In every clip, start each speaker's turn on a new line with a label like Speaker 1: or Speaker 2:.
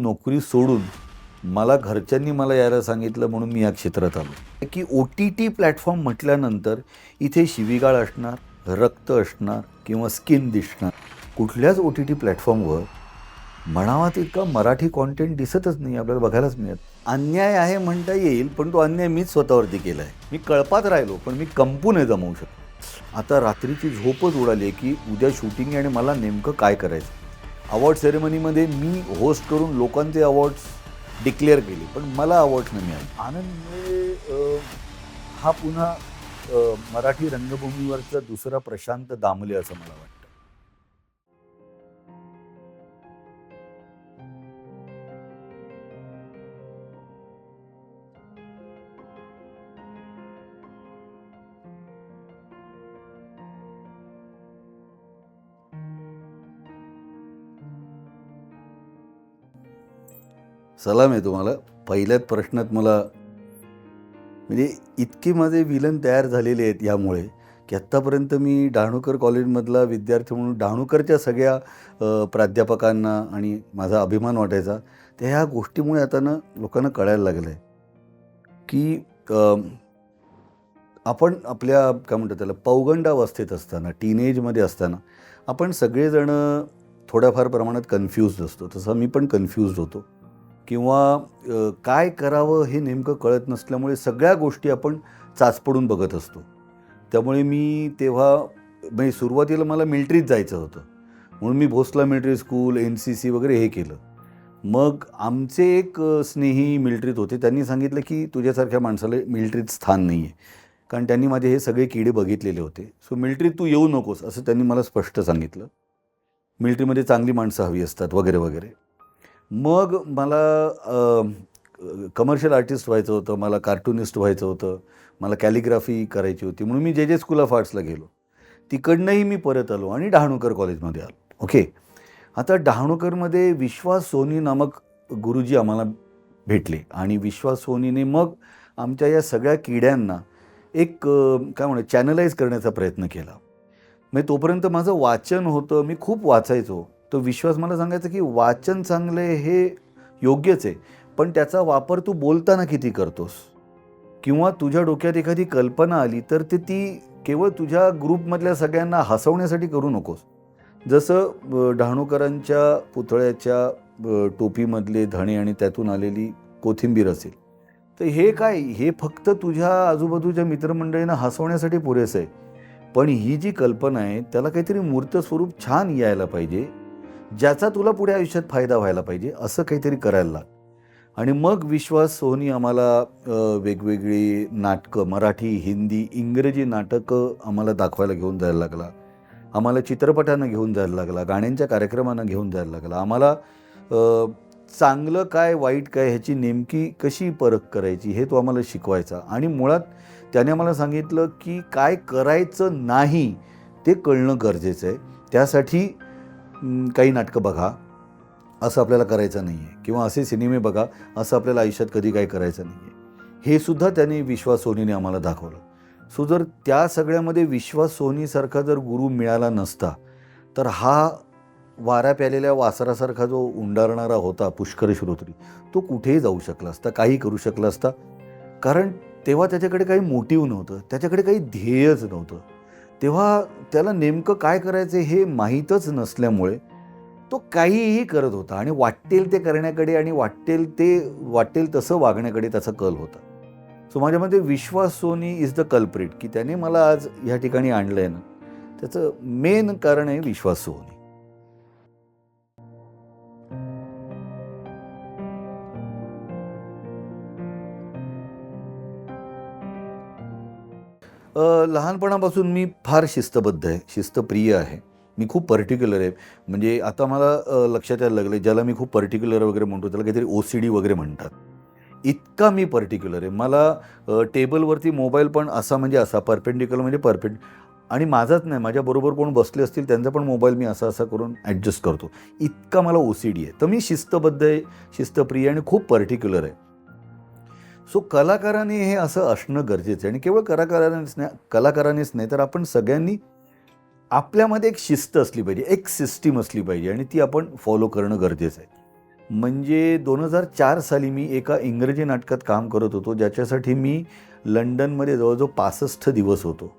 Speaker 1: नोकरी सोडून मला घरच्यांनी मला यायला सांगितलं म्हणून मी या क्षेत्रात आलो की OTT प्लॅटफॉर्म म्हटल्यानंतर इथे शिवीगाळ असणार, रक्त असणार किंवा स्किन दिसणार. कुठल्याच OTT प्लॅटफॉर्मवर म्हणावा तितका मराठी कॉन्टेंट दिसतच नाही, आपल्याला बघायलाच मिळत. अन्याय आहे म्हणता येईल, पण तो अन्याय मीच स्वतःवरती केला आहे. मी कळपात राहिलो, पण मी कंपू नाही जमवू शकतो. आता रात्रीची झोपच उडाली की उद्या शूटिंग आहे आणि मला नेमकं काय करायचं. अवॉर्ड सेरेमनीमध्ये मी होस्ट करून लोकांचे अवॉर्ड्स डिक्लेअर केले, पण मला अवॉर्ड्स नाही मिळाले. आनंद हा पुन्हा मराठी रंगभूमीवरचा दुसरा प्रशांत दामले असं मला वाटतं. सलाम आहे तुम्हाला. पहिल्याच प्रश्नात मला म्हणजे इतके माझे विलन तयार झालेले आहेत यामुळे की आत्तापर्यंत मी डहाणूकर कॉलेजमधला विद्यार्थी म्हणून डहाणूकरच्या सगळ्या प्राध्यापकांना आणि माझा अभिमान वाटायचा. त्या ह्या गोष्टीमुळे आता ना लोकांना कळायला लागलं आहे की आपण आपल्या काय म्हणतात त्याला पौगंडावस्थेत असताना, टीनेजमध्ये असताना आपण सगळेजणं थोड्याफार प्रमाणात कन्फ्यूज्ड असतो. तसं मी पण कन्फ्यूज्ड होतो किंवा काय करावं हे नेमकं कळत नसल्यामुळे सगळ्या गोष्टी आपण चाचपडून बघत असतो. त्यामुळे मी तेव्हा म्हणजे सुरुवातीला मला मिलिटरीत जायचं होतं म्हणून मी भोसला मिलिटरी स्कूल, NCC वगैरे हे केलं. मग आमचे एक स्नेही मिलिटरीत होते. त्यांनी सांगितलं की तुझ्यासारख्या माणसाला मिलिटरीत स्थान नाही आहे, कारण त्यांनी माझे हे सगळे किडे बघितलेले होते. सो मिलिटरीत तू येऊ नकोस असं त्यांनी मला स्पष्ट सांगितलं. मिलिटरीमध्ये चांगली माणसं हवी असतात वगैरे वगैरे. मग मला कमर्शियल आर्टिस्ट व्हायचं होतं, मला कार्टुनिस्ट व्हायचं होतं, मला कॅलिग्राफी करायची होती म्हणून मी JJ स्कूल ऑफ आर्ट्सला गेलो. तिकडनंही मी परत आलो आणि डहाणूकर कॉलेजमध्ये आलो. ओके. आता डहाणूकरमध्ये विश्वास सोनी नामक गुरुजी आम्हाला भेटले आणि विश्वास सोनीने मग आमच्या या सगळ्या किड्यांना एक काय म्हणू चॅनलाइज करण्याचा प्रयत्न केला. म्हणजे तोपर्यंत माझं वाचन होतं, मी खूप वाचायचो. तो विश्वास मला सांगायचा की वाचन चांगलं आहे हे योग्यच आहे, पण त्याचा वापर तू बोलताना किती करतोस किंवा तुझ्या डोक्यात एखादी कल्पना आली तर ती केवळ तुझ्या ग्रुपमधल्या सगळ्यांना हसवण्यासाठी करू नकोस. जसं डहाणूकरांच्या पुतळ्याच्या टोपीमधले धणे आणि त्यातून आलेली कोथिंबीर असेल, तर हे काय, हे फक्त तुझ्या आजूबाजूच्या मित्रमंडळींना हसवण्यासाठी पुरेसं आहे. पण ही जी कल्पना आहे त्याला काहीतरी मूर्त स्वरूप छान यायला पाहिजे, ज्याचा तुला पुढे आयुष्यात फायदा व्हायला पाहिजे, असं काहीतरी करायला लाग. आणि मग विश्वास सोनी आम्हाला वेगवेगळी नाटकं, मराठी, हिंदी, इंग्रजी नाटकं आम्हाला दाखवायला घेऊन जायला लागला. आम्हाला चित्रपटांना घेऊन जायला लागला, गाण्यांच्या कार्यक्रमांना घेऊन जायला लागला. आम्हाला चांगलं काय वाईट काय ह्याची नेमकी कशी परख करायची हे तो आम्हाला शिकवायचा. आणि मुळात त्याने आम्हाला सांगितलं की काय करायचं नाही ते कळणं गरजेचं आहे. त्यासाठी काही नाटकं बघा असं आपल्याला करायचं नाही आहे, किंवा असे सिनेमे बघा असं आपल्याला आयुष्यात कधी काही करायचं नाही आहे, हे सुद्धा त्याने विश्वास सोनीने आम्हाला दाखवलं. सो जर त्या सगळ्यामध्ये विश्वास सोनीसारखा जर गुरु मिळाला नसता तर हा वाऱ्या प्यालेल्या वासरासारखा जो उंडारणारा होता पुष्कर श्रोत्री, तो कुठेही जाऊ शकला असता, काही करू शकला असता. कारण तेव्हा त्याच्याकडे काही मोटिव्ह नव्हतं, त्याच्याकडे काही ध्येयच नव्हतं. तेव्हा त्याला नेमकं काय करायचं हे माहीतच नसल्यामुळे तो काहीही करत होता आणि वाटेल ते करण्याकडे आणि वाटेल तसं वागण्याकडे त्याचा कल होता. सो माझ्या मते विश्वास सोनी इज द कल्प्रिट, की त्याने मला आज ह्या ठिकाणी आणलं आहे ना, त्याचं मेन कारण आहे विश्वास सोनी. लहानपणापासून मी फार शिस्तबद्ध आहे, शिस्तप्रिय आहे. मी खूप पर्टिक्युलर आहे. म्हणजे आता मला लक्षात यायला लागलं, ज्याला मी खूप पर्टिक्युलर वगैरे म्हणतो त्याला काहीतरी OCD वगैरे म्हणतात. इतका मी पर्टिक्युलर आहे. मला टेबलवरती मोबाईल पण असा म्हणजे असा, परपेंडिक्युलर म्हणजे परपेंड, आणि माझाच नाही, माझ्याबरोबर कोण बसले असतील त्यांचा पण मोबाईल मी असा करून ॲडजस्ट करतो. इतका मला OCD आहे. तर मी शिस्तबद्ध आहे, शिस्तप्रिय आणि खूप पर्टिक्युलर आहे. सो कलाकाराने हे असं असणं गरजेचं आहे. आणि केवळ कलाकारानेच नाही तर आपण सगळ्यांनी आपल्यामध्ये एक शिस्त असली पाहिजे, एक सिस्टीम असली पाहिजे आणि ती आपण फॉलो करणं गरजेचं आहे. म्हणजे 2004 साली मी एका इंग्रजी नाटकात काम करत होतो, ज्याच्यासाठी मी लंडनमध्ये जवळजवळ 65 दिवस होतो.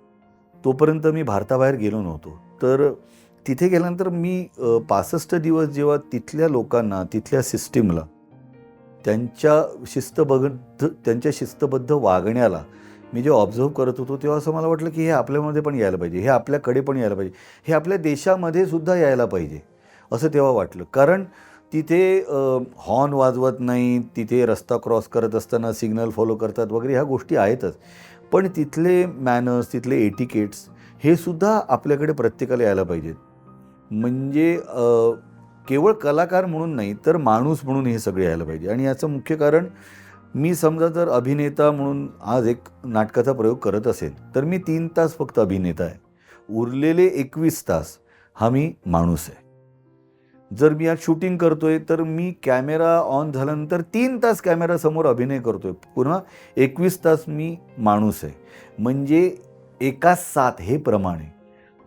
Speaker 1: तोपर्यंत मी भारताबाहेर गेलो नव्हतो. तर तिथे गेल्यानंतर मी 65 दिवस जेव्हा तिथल्या लोकांना, तिथल्या सिस्टीमला, त्यांच्या शिस्तबद्ध वागण्याला मी जेव्हा ऑब्झर्व्ह करत होतो, तेव्हा असं मला वाटलं की हे आपल्यामध्ये पण यायला पाहिजे, हे आपल्याकडे पण यायला पाहिजे, हे आपल्या देशामध्ये सुद्धा यायला पाहिजे, असं तेव्हा वाटलं. कारण तिथे हॉर्न वाजवत नाही, तिथे रस्ता क्रॉस करत असताना सिग्नल फॉलो करतात वगैरे, ह्या गोष्टी आहेतच. पण तिथले मॅनर्स, तिथले एटिकेट्स हे सुद्धा आपल्याकडे प्रत्येकाला यायला पाहिजेत. म्हणजे केवळ कलाकार म्हणून नाही, तर माणूस म्हणून हे सगळे यायला पाहिजे. आणि याचं मुख्य कारण, मी समजा जर अभिनेता म्हणून आज एक नाटकाचा प्रयोग करत असेल, तर मी 3 तास फक्त अभिनेता आहे. उरलेले 21 तास हा मी माणूस आहे. जर मी आज शूटिंग करतोय, तर मी कॅमेरा ऑन झाल्यानंतर 3 तास कॅमेरासमोर अभिनय करतोय. पुन्हा 21 तास मी माणूस आहे. म्हणजे एका 7 हे प्रमाण आहे.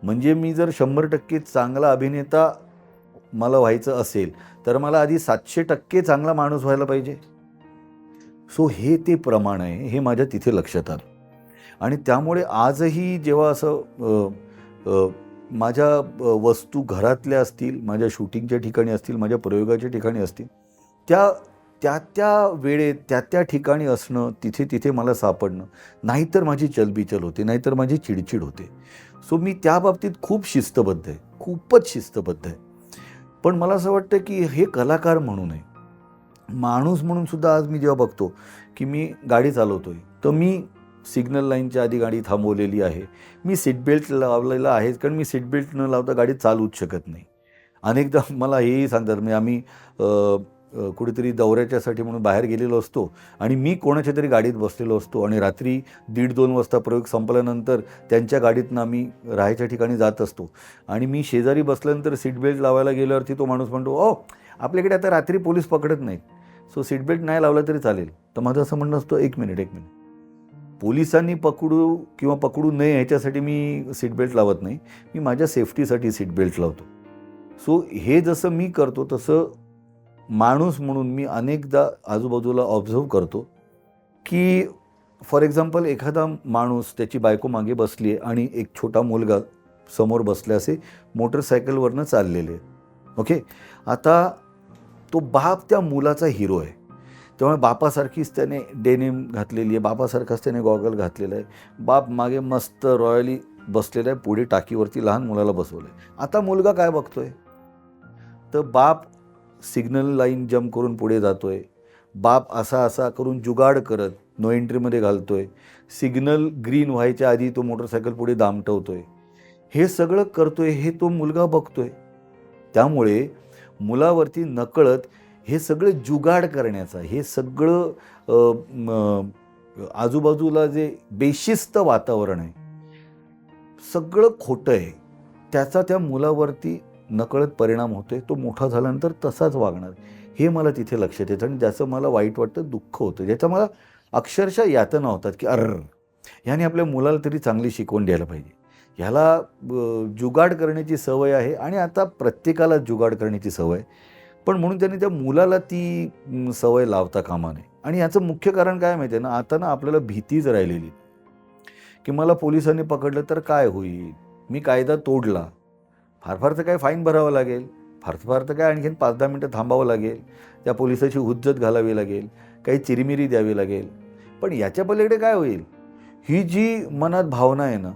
Speaker 1: म्हणजे मी जर 100% चांगला अभिनेता मला व्हायचं असेल, तर मला आधी 700% चांगला माणूस व्हायला पाहिजे. सो हे ते प्रमाण आहे, हे माझ्या तिथे लक्षात आलं. आणि त्यामुळे आजही जेव्हा असं माझ्या वस्तू घरातल्या असतील, माझ्या शूटिंगच्या ठिकाणी असतील, माझ्या प्रयोगाच्या ठिकाणी असतील, त्या वेळेत त्या ठिकाणी असणं, तिथे मला सापडणं, नाहीतर माझी चलबिचल होते, नाहीतर माझी चिडचिड होते. सो मी त्या बाबतीत खूप शिस्तबद्ध आहे, खूपच शिस्तबद्ध आहे. पण मला असं वाटतं की हे कलाकार म्हणून आहे. माणूस म्हणून सुद्धा आज मी जेव्हा बघतो की मी गाडी चालवतोय, तर मी सिग्नल लाईनच्या आधी गाडी थांबवलेली आहे. मी सीट बेल्ट लावलेला आहे, कारण मी सीट बेल्ट न लावता गाडी चालवूच शकत नाही. अनेकदा मला हेही सांगतात, म्हणजे आम्ही कुठेतरी दौऱ्याच्यासाठी म्हणून बाहेर गेलेलो असतो आणि मी कोणाच्या तरी गाडीत बसलेलो असतो आणि रात्री 1:30-2 वाजता प्रयोग संपल्यानंतर त्यांच्या गाडीतनं आम्ही राहायच्या ठिकाणी जात असतो आणि मी शेजारी बसल्यानंतर सीट बेल्ट लावायला गेल्यावरती तो माणूस म्हणतो, "ओ, आपल्याकडे आता रात्री पोलीस पकडत नाहीत, सो सीट बेल्ट नाही लावला तरी चालेल." तर माझं असं म्हणणं असतं, एक मिनिट, पोलिसांनी पकडू किंवा पकडू नये ह्याच्यासाठी मी सीट बेल्ट लावत नाही, मी माझ्या सेफ्टीसाठी सीट बेल्ट लावतो. सो हे जसं मी करतो, तसं माणूस म्हणून मी अनेकदा आजूबाजूला ऑब्झर्व्ह करतो की फॉर एक्झाम्पल एखादा माणूस, त्याची बायको मागे बसली आहे आणि एक छोटा मुलगा समोर बसले, असे मोटरसायकलवरनं चाललेले. ओके, आता तो बाप त्या मुलाचा हिरो आहे. त्यामुळे बापासारखीच त्याने डेनिम घातलेली आहे, बापासारखाच त्याने गॉगल घातलेला आहे. बाप मागे मस्त रॉयली बसलेला आहे, पुढे टाकीवरती लहान मुलाला बसवलं आहे. आता मुलगा काय बघतोय, तर बाप सिग्नल लाईन जम्प करून पुढे जातोय, बाप असा करून जुगाड करत नो एंट्रीमध्ये घालतोय, सिग्नल ग्रीन व्हायच्या आधी तो मोटरसायकल पुढे दामटवतोय. हे सगळं करतोय, हे तो मुलगा बघतोय. त्यामुळे मुलावरती नकळत हे सगळं जुगाड करण्याचा, हे सगळं आजूबाजूला जे बेशिस्त वातावरण आहे, सगळं खोटं आहे, त्याचा त्या मुलावरती नकळत परिणाम होतोय. तो मोठा झाल्यानंतर तसाच वागणार, हे मला तिथे लक्षात येतं. आणि ज्याचं मला वाईट वाटतं, दुःख होतं, ज्याचा मला अक्षरशः यातना होतात की ह्याने आपल्या मुलाला तरी चांगली शिकवण द्यायला पाहिजे. ह्याला जुगाड करण्याची सवय आहे आणि आता प्रत्येकाला जुगाड करण्याची सवय, पण म्हणून त्यांनी त्या मुलाला ती सवय लावता कामा नये. आणि याचं मुख्य कारण काय माहिती आहे ना, आता ना आपल्याला भीतीच राहिलेली की मला पोलिसांनी पकडलं तर काय होईल, मी कायदा तोडला, फार तर काय फाईन भरावं लागेल, फार तर काय आणखीन 5-10 मिनटं थांबावं लागेल, त्या पोलिसाची हुज्जत घालावी लागेल, काही चिरीमिरी द्यावी लागेल. पण याच्या पलीकडे काय होईल, ही जी मनात भावना आहे ना,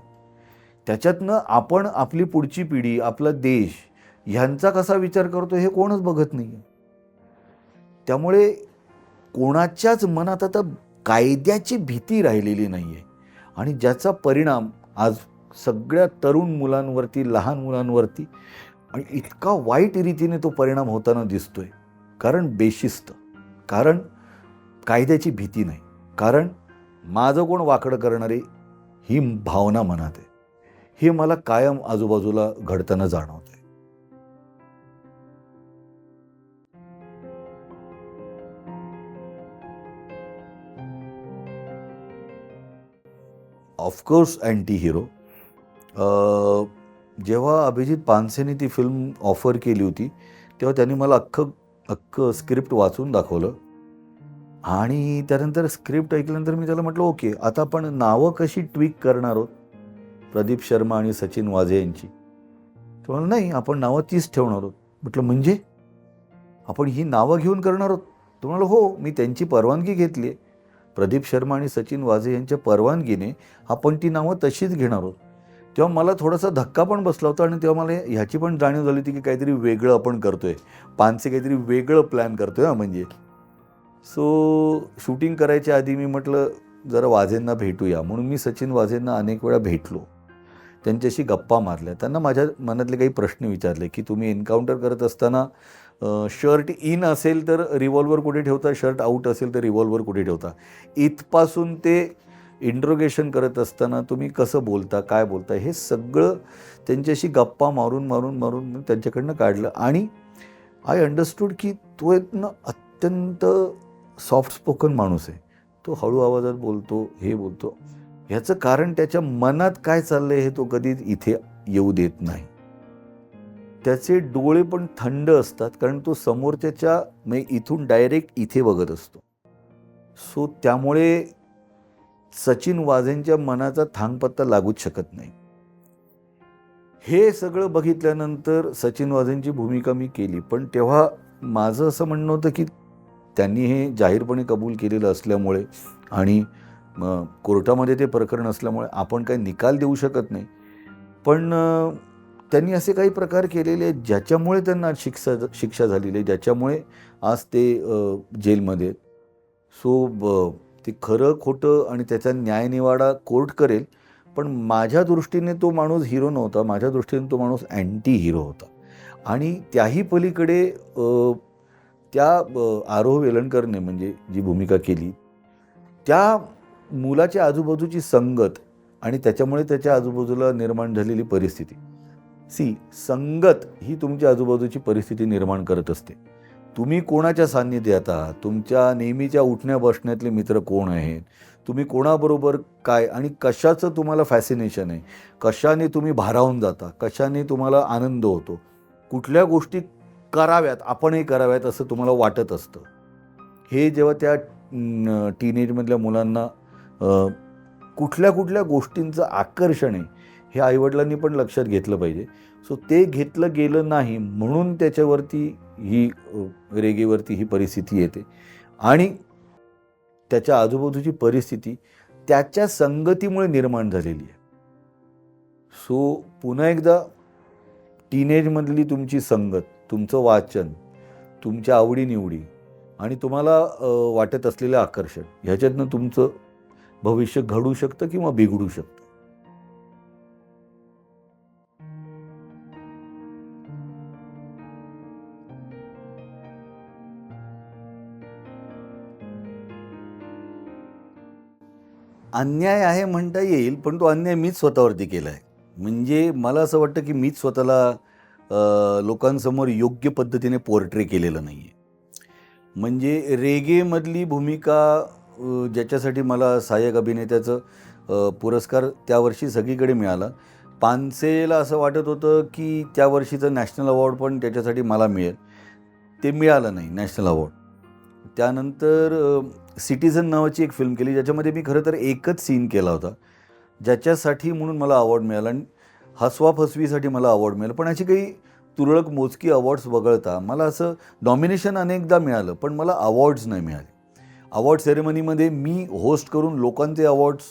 Speaker 1: त्याच्यातनं आपण आपली पुढची पिढी, आपला देश ह्यांचा कसा विचार करतो हे कोणच बघत नाही. त्यामुळे कोणाच्याच मनात आता कायद्याची भीती राहिलेली नाही आहे आणि ज्याचा परिणाम आज सगळ्या तरुण मुलांवरती, लहान मुलांवरती आणि इतका वाईट रीतीने तो परिणाम होताना दिसतोय. कारण बेशिस्त, कारण कायद्याची भीती नाही, कारण माझं कोण वाकडं करणारे ही भावना मनात आहे. हे मला कायम आजूबाजूला घडताना जाणवतं आहे. Of course anti hero. जेव्हा अभिजित पानसेने ती फिल्म ऑफर केली होती, तेव्हा त्यांनी मला अख्खं अख्खं स्क्रिप्ट वाचून दाखवलं आणि त्यानंतर स्क्रिप्ट ऐकल्यानंतर मी त्याला म्हटलं, ओके, आता आपण नावं कशी ट्विक करणार आहोत प्रदीप शर्मा आणि सचिन वाझे यांची. तो म्हणाला, नाही, आपण नावं तीच ठेवणार आहोत. म्हटलं, म्हणजे आपण ही नावं घेऊन करणार आहोत? तो म्हणाला, हो, मी त्यांची परवानगी घेतली आहे. प्रदीप शर्मा आणि सचिन वाझे यांच्या परवानगीने आपण ती नावं तशीच घेणार आहोत. तेव्हा मला थोडासा धक्का पण बसला होता आणि तेव्हा मला ह्याची पण जाणीव झाली होती की काहीतरी वेगळं आपण करतोय, पानसे काहीतरी वेगळं प्लॅन करतोय म्हणजे. सो शूटिंग करायच्या आधी मी म्हटलं, जरा वाझेंना भेटूया. म्हणून मी सचिन वाझेंना अनेक वेळा भेटलो, त्यांच्याशी गप्पा मारल्या, त्यांना माझ्या मनातले काही प्रश्न विचारले की तुम्ही एन्काउंटर करत असताना शर्ट इन असेल तर रिव्हॉल्वर कुठे ठेवता, शर्ट आऊट असेल तर रिव्हॉल्वर कुठे ठेवता, इथपासून ते इंट्रोगेशन करत असताना तुम्ही कसं बोलता, काय बोलता, हे सगळं त्यांच्याशी गप्पा मारून मारून मारून मी त्यांच्याकडनं काढलं. आणि आय अंडरस्टूड की तो एक ना अत्यंत सॉफ्ट स्पोकन माणूस आहे. तो हळू आवाजात बोलतो, हे बोलतो. ह्याचं कारण त्याच्या मनात काय चाललंय हे तो कधीच इथे येऊ देत नाही. त्याचे डोळे पण थंड असतात, कारण तो समोरच्याच्या म्हणजे इथून डायरेक्ट इथे बघत असतो. सो त्यामुळे सचिन वाझेंच्या मनाचा थांगपत्ता लागूच शकत नाही. हे सगळं बघितल्यानंतर सचिन वाझेंची भूमिका मी केली, पण तेव्हा माझं असं म्हणणं होतं की त्यांनी हे जाहीरपणे कबूल केलेलं असल्यामुळे आणि कोर्टामध्ये ते प्रकरण असल्यामुळे आपण काही निकाल देऊ शकत नाही. पण त्यांनी असे काही प्रकार केलेले आहेत ज्याच्यामुळे त्यांना शिक्षा झालेली आहे, ज्याच्यामुळे आज ते जेलमध्ये. सो ते खरं खोटं आणि त्याचा न्यायनिवाडा कोर्ट करेल, पण माझ्या दृष्टीने तो माणूस हिरो नव्हता, माझ्या दृष्टीने तो माणूस अँटी हिरो होता. आणि त्याही पलीकडे त्या आरोह वेलणकरने म्हणजे जी भूमिका केली, त्या मुलाच्या आजूबाजूची संगत आणि त्याच्यामुळे त्याच्या आजूबाजूला निर्माण झालेली परिस्थिती. संगत ही तुमच्या आजूबाजूची परिस्थिती निर्माण करत असते. तुम्ही कोणाच्या सान्निध्यात आहात, तुमच्या नेहमीच्या उठण्या बसण्यातले मित्र कोण आहेत, तुम्ही कोणाबरोबर काय आणि कशाचं तुम्हाला फॅसिनेशन आहे, कशाने तुम्ही भारावून जाता, कशाने तुम्हाला आनंद होतो, कुठल्या गोष्टी कराव्यात, आपणही कराव्यात असं तुम्हाला वाटत असतं. हे जेव्हा त्या टीनेजमधल्या मुलांना कुठल्या कुठल्या गोष्टींचं आकर्षण आहे हे आईवडिलांनी पण लक्षात घेतलं पाहिजे. सो ते घेतलं गेलं नाही, म्हणून त्याच्यावरती ही रेगेवरती ही परिस्थिती येते. आणि त्याच्या आजूबाजूची परिस्थिती त्याच्या संगतीमुळे निर्माण झालेली आहे. सो पुन्हा एकदा टीनेजमधली तुमची संगत, तुमचं वाचन, तुमच्या आवडीनिवडी आणि तुम्हाला वाटत असलेलं आकर्षण, ह्याच्यातनं तुमचं भविष्य घडू शकतं किंवा बिघडू शकतं. अन्याय आहे म्हणता येईल, पण तो अन्याय मीच स्वतःवरती केला आहे. म्हणजे मला असं वाटतं की मीच स्वतःला लोकांसमोर योग्य पद्धतीने पोर्ट्रे केलेलं नाही आहे. म्हणजे रेगेमधली भूमिका ज्याच्यासाठी मला सहाय्यक अभिनेत्याचं पुरस्कार त्यावर्षी सगळीकडे मिळाला. पानसेला असं वाटत होतं की त्या वर्षीचं नॅशनल अवॉर्ड पण त्याच्यासाठी मला मिळेल. ते मिळालं नाही नॅशनल अवॉर्ड. त्यानंतर सिटिझन नावाची एक फिल्म केली, ज्याच्यामध्ये मी खरं तर एकच सीन केला होता, ज्याच्यासाठी म्हणून मला अवॉर्ड मिळाला. आणि हसवाफसवीसाठी मला अवॉर्ड मिळाला. पण अशी काही तुरळक मोजकी अवॉर्ड्स वगळता मला असं नॉमिनेशन अनेकदा मिळालं, पण मला अवॉर्ड्स नाही मिळाले. अवॉर्ड सेरेमनीमध्ये मी होस्ट करून लोकांचे अवॉर्ड्स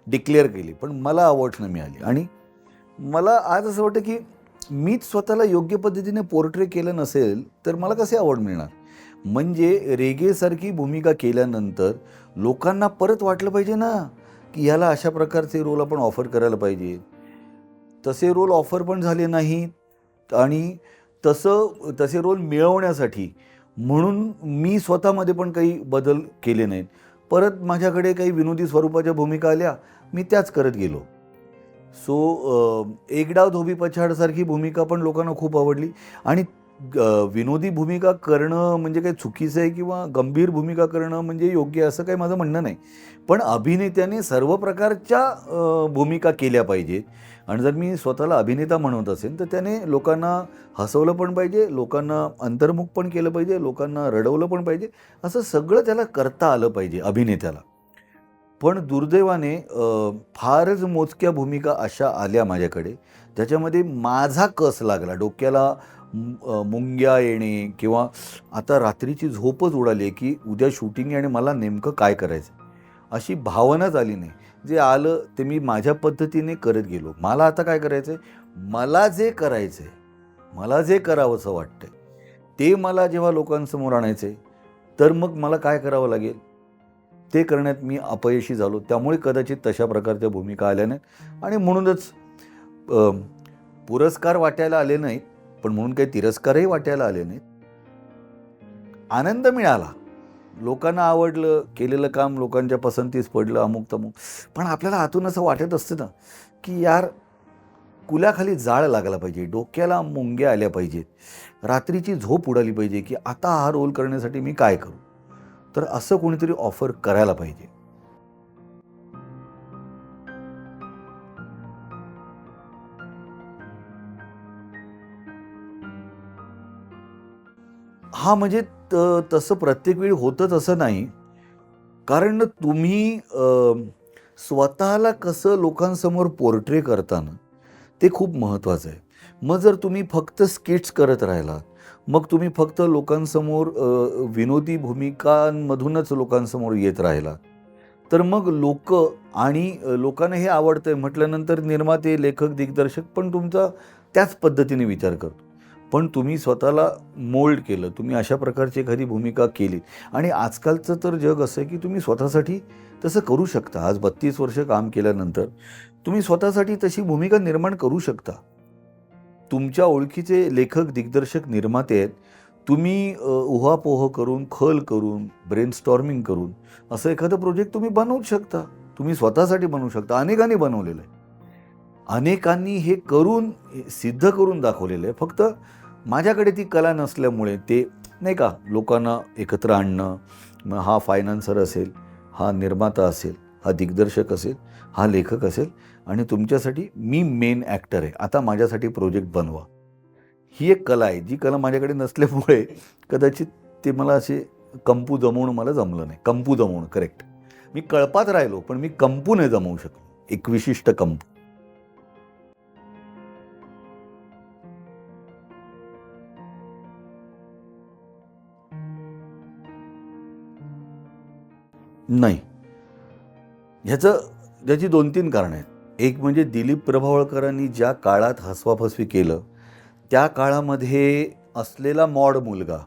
Speaker 1: डिक्लेअर केले, पण मला अवॉर्ड्स नाही मिळाले. आणि मला आज असं वाटतं की मीच स्वतःला योग्य पद्धतीने पोर्ट्रे केलं नसेल तर मला कसे अवॉर्ड मिळणार. म्हणजे रेगेसारखी भूमिका केल्यानंतर लोकांना परत वाटलं पाहिजे ना की ह्याला अशा प्रकारचे रोल आपण ऑफर करायला पाहिजे. तसे रोल ऑफर पण झाले नाहीत आणि तसे रोल मिळवण्यासाठी म्हणून मी स्वतःमध्ये पण काही बदल केले नाहीत. परत माझ्याकडे काही विनोदी स्वरूपाच्या भूमिका आल्या, मी त्याच करत गेलो. सो एक डाव धोबी पछाडसारखी भूमिका पण लोकांना खूप आवडली आणि विनोदी भूमिका करणं म्हणजे काही चुकीचं आहे किंवा गंभीर भूमिका करणं म्हणजे योग्य असं काही माझं म्हणणं नाही. पण अभिनेत्याने सर्व प्रकारच्या भूमिका केल्या पाहिजेत आणि जर मी स्वतःला अभिनेता म्हणत असेल तर त्याने लोकांना हसवलं पण पाहिजे, लोकांना अंतर्मुख पण केलं पाहिजे, लोकांना रडवलं पण पाहिजे. असं सगळं त्याला करता आलं पाहिजे अभिनेत्याला. पण दुर्दैवाने फारच मोजक्या भूमिका अशा आल्या माझ्याकडे, त्याच्यामध्ये माझा कस लागला. डोक्याला मुंग्या येणे किंवा आता रात्रीची झोपच उडाली आहे, की उद्या शूटिंग आहे आणि मला नेमकं काय करायचं आहे? अशी भावनाच आली नाही. जे आलं ते मी माझ्या पद्धतीने करत गेलो. मला आता काय करायचं आहे? मला जे करायचं आहे, मला जे करावंसं वाटतंय, ते मला जेव्हा लोकांसमोर आणायचं आहे, तर मग मला काय करावं लागेल? ते करण्यात मी अपयशी झालो. त्यामुळे कदाचित तशा प्रकारच्या भूमिका आल्या नाहीत आणि म्हणूनच अ, पुरस्कार वाटायला आले नाहीत, पण म्हणून काही तिरस्कारही वाटायला आले नाहीत. आनंद मिळाला. लोकांना आवडलं, केलेलं काम लोकांच्या पसंतीस पडलं, अमुक-तमुक. पण आपल्याला आतून असं वाटत असतं ना, की यार कुल्याखाली जाळ लागला पाहिजे, डोक्याला मुंग्या आल्या पाहिजेत, रात्रीची झोप उडाली पाहिजे, की आता हा रोल करण्यासाठी मी काय करू? तर असं कोणीतरी ऑफर करायला पाहिजे. हां, म्हणजे तसं प्रत्येक वेळी होतंच असं नाही. कारण तुम्ही स्वतःला कसं लोकांसमोर पोर्ट्रे करता ना, ते खूप महत्त्वाचं आहे. मग जर तुम्ही फक्त स्किट्स करत राहिलात, मग तुम्ही फक्त लोकांसमोर विनोदी भूमिकांमधूनच लोकांसमोर येत राहिलात, तर मग आणि लोकांना हे आवडतंय म्हटल्यानंतर निर्माते, लेखक, दिग्दर्शक पण तुमचा त्याच पद्धतीने विचार करतो. पण तुम्ही स्वतःला मोल्ड केलं, तुम्ही अशा प्रकारची एखादी भूमिका केली आणि आजकालचं तर जग असं आहे, की तुम्ही स्वतःसाठी तसं करू शकता. आज 32 वर्ष काम केल्यानंतर तुम्ही स्वतःसाठी तशी भूमिका निर्माण करू शकता. तुमच्या ओळखीचे लेखक, दिग्दर्शक, निर्माते आहेत. तुम्ही उहापोह करून, खल करून, ब्रेनस्टॉर्मिंग करून असं एखादं प्रोजेक्ट तुम्ही बनवूच शकता. तुम्ही स्वतःसाठी बनवू शकता. अनेकांनी बनवलेलं आहे. अनेकांनी हे करून सिद्ध करून दाखवलेलं आहे. फक्त माझ्याकडे ती कला नसल्यामुळे ते नाही का लोकांना एकत्र आणणं, मग हा फायनान्सर असेल, हा निर्माता असेल, हा दिग्दर्शक असेल, हा लेखक असेल आणि तुमच्यासाठी मी मेन ॲक्टर आहे. आता माझ्यासाठी प्रोजेक्ट बनवा. ही एक कला आहे. जी कला माझ्याकडे नसल्यामुळे कदाचित ते मला असे कंपू जमवणं मला जमलं नाही. कंपू जमवणं करेक्ट. मी कळपात राहिलो, पण मी कंपू नाही जमवू शकलो. एक विशिष्ट कंपू. नाही. ह्याचं त्याची 2-3 कारणं आहेत. एक म्हणजे दिलीप प्रभावळकरांनी ज्या काळात हसवाफसवी केलं, त्या काळामध्ये असलेला मॉड मुलगा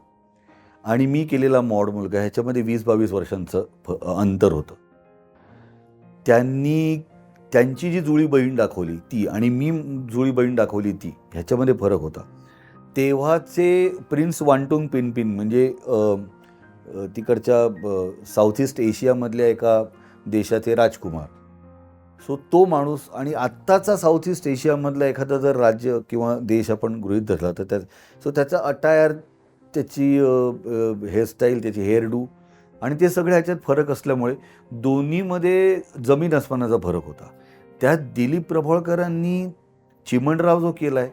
Speaker 1: आणि मी केलेला मॉड मुलगा ह्याच्यामध्ये 20-22 वर्षांचं अंतर होतं. त्यांनी त्यांची जी जुळी बहीण दाखवली ती आणि मी जुळी बहीण दाखवली ती, ह्याच्यामध्ये फरक होता. तेव्हाचे प्रिन्स वांटूंग पिनपिन म्हणजे तिकडच्या साऊथ ईस्ट एशियामधल्या एका देशाचे राजकुमार. सो तो माणूस आणि आत्ताचा साऊथ ईस्ट एशियामधला एखादा जर राज्य किंवा देश आपण गृहीत धरला तर त्याचा अटायर, त्याची हेअरस्टाईल, त्याची हेअरडू आणि ते सगळ्या ह्याच्यात फरक असल्यामुळे दोन्हीमध्ये जमीन अस्मानाचा फरक होता. त्यात दिलीप प्रभावळकरांनी चिमणराव जो केला आहे,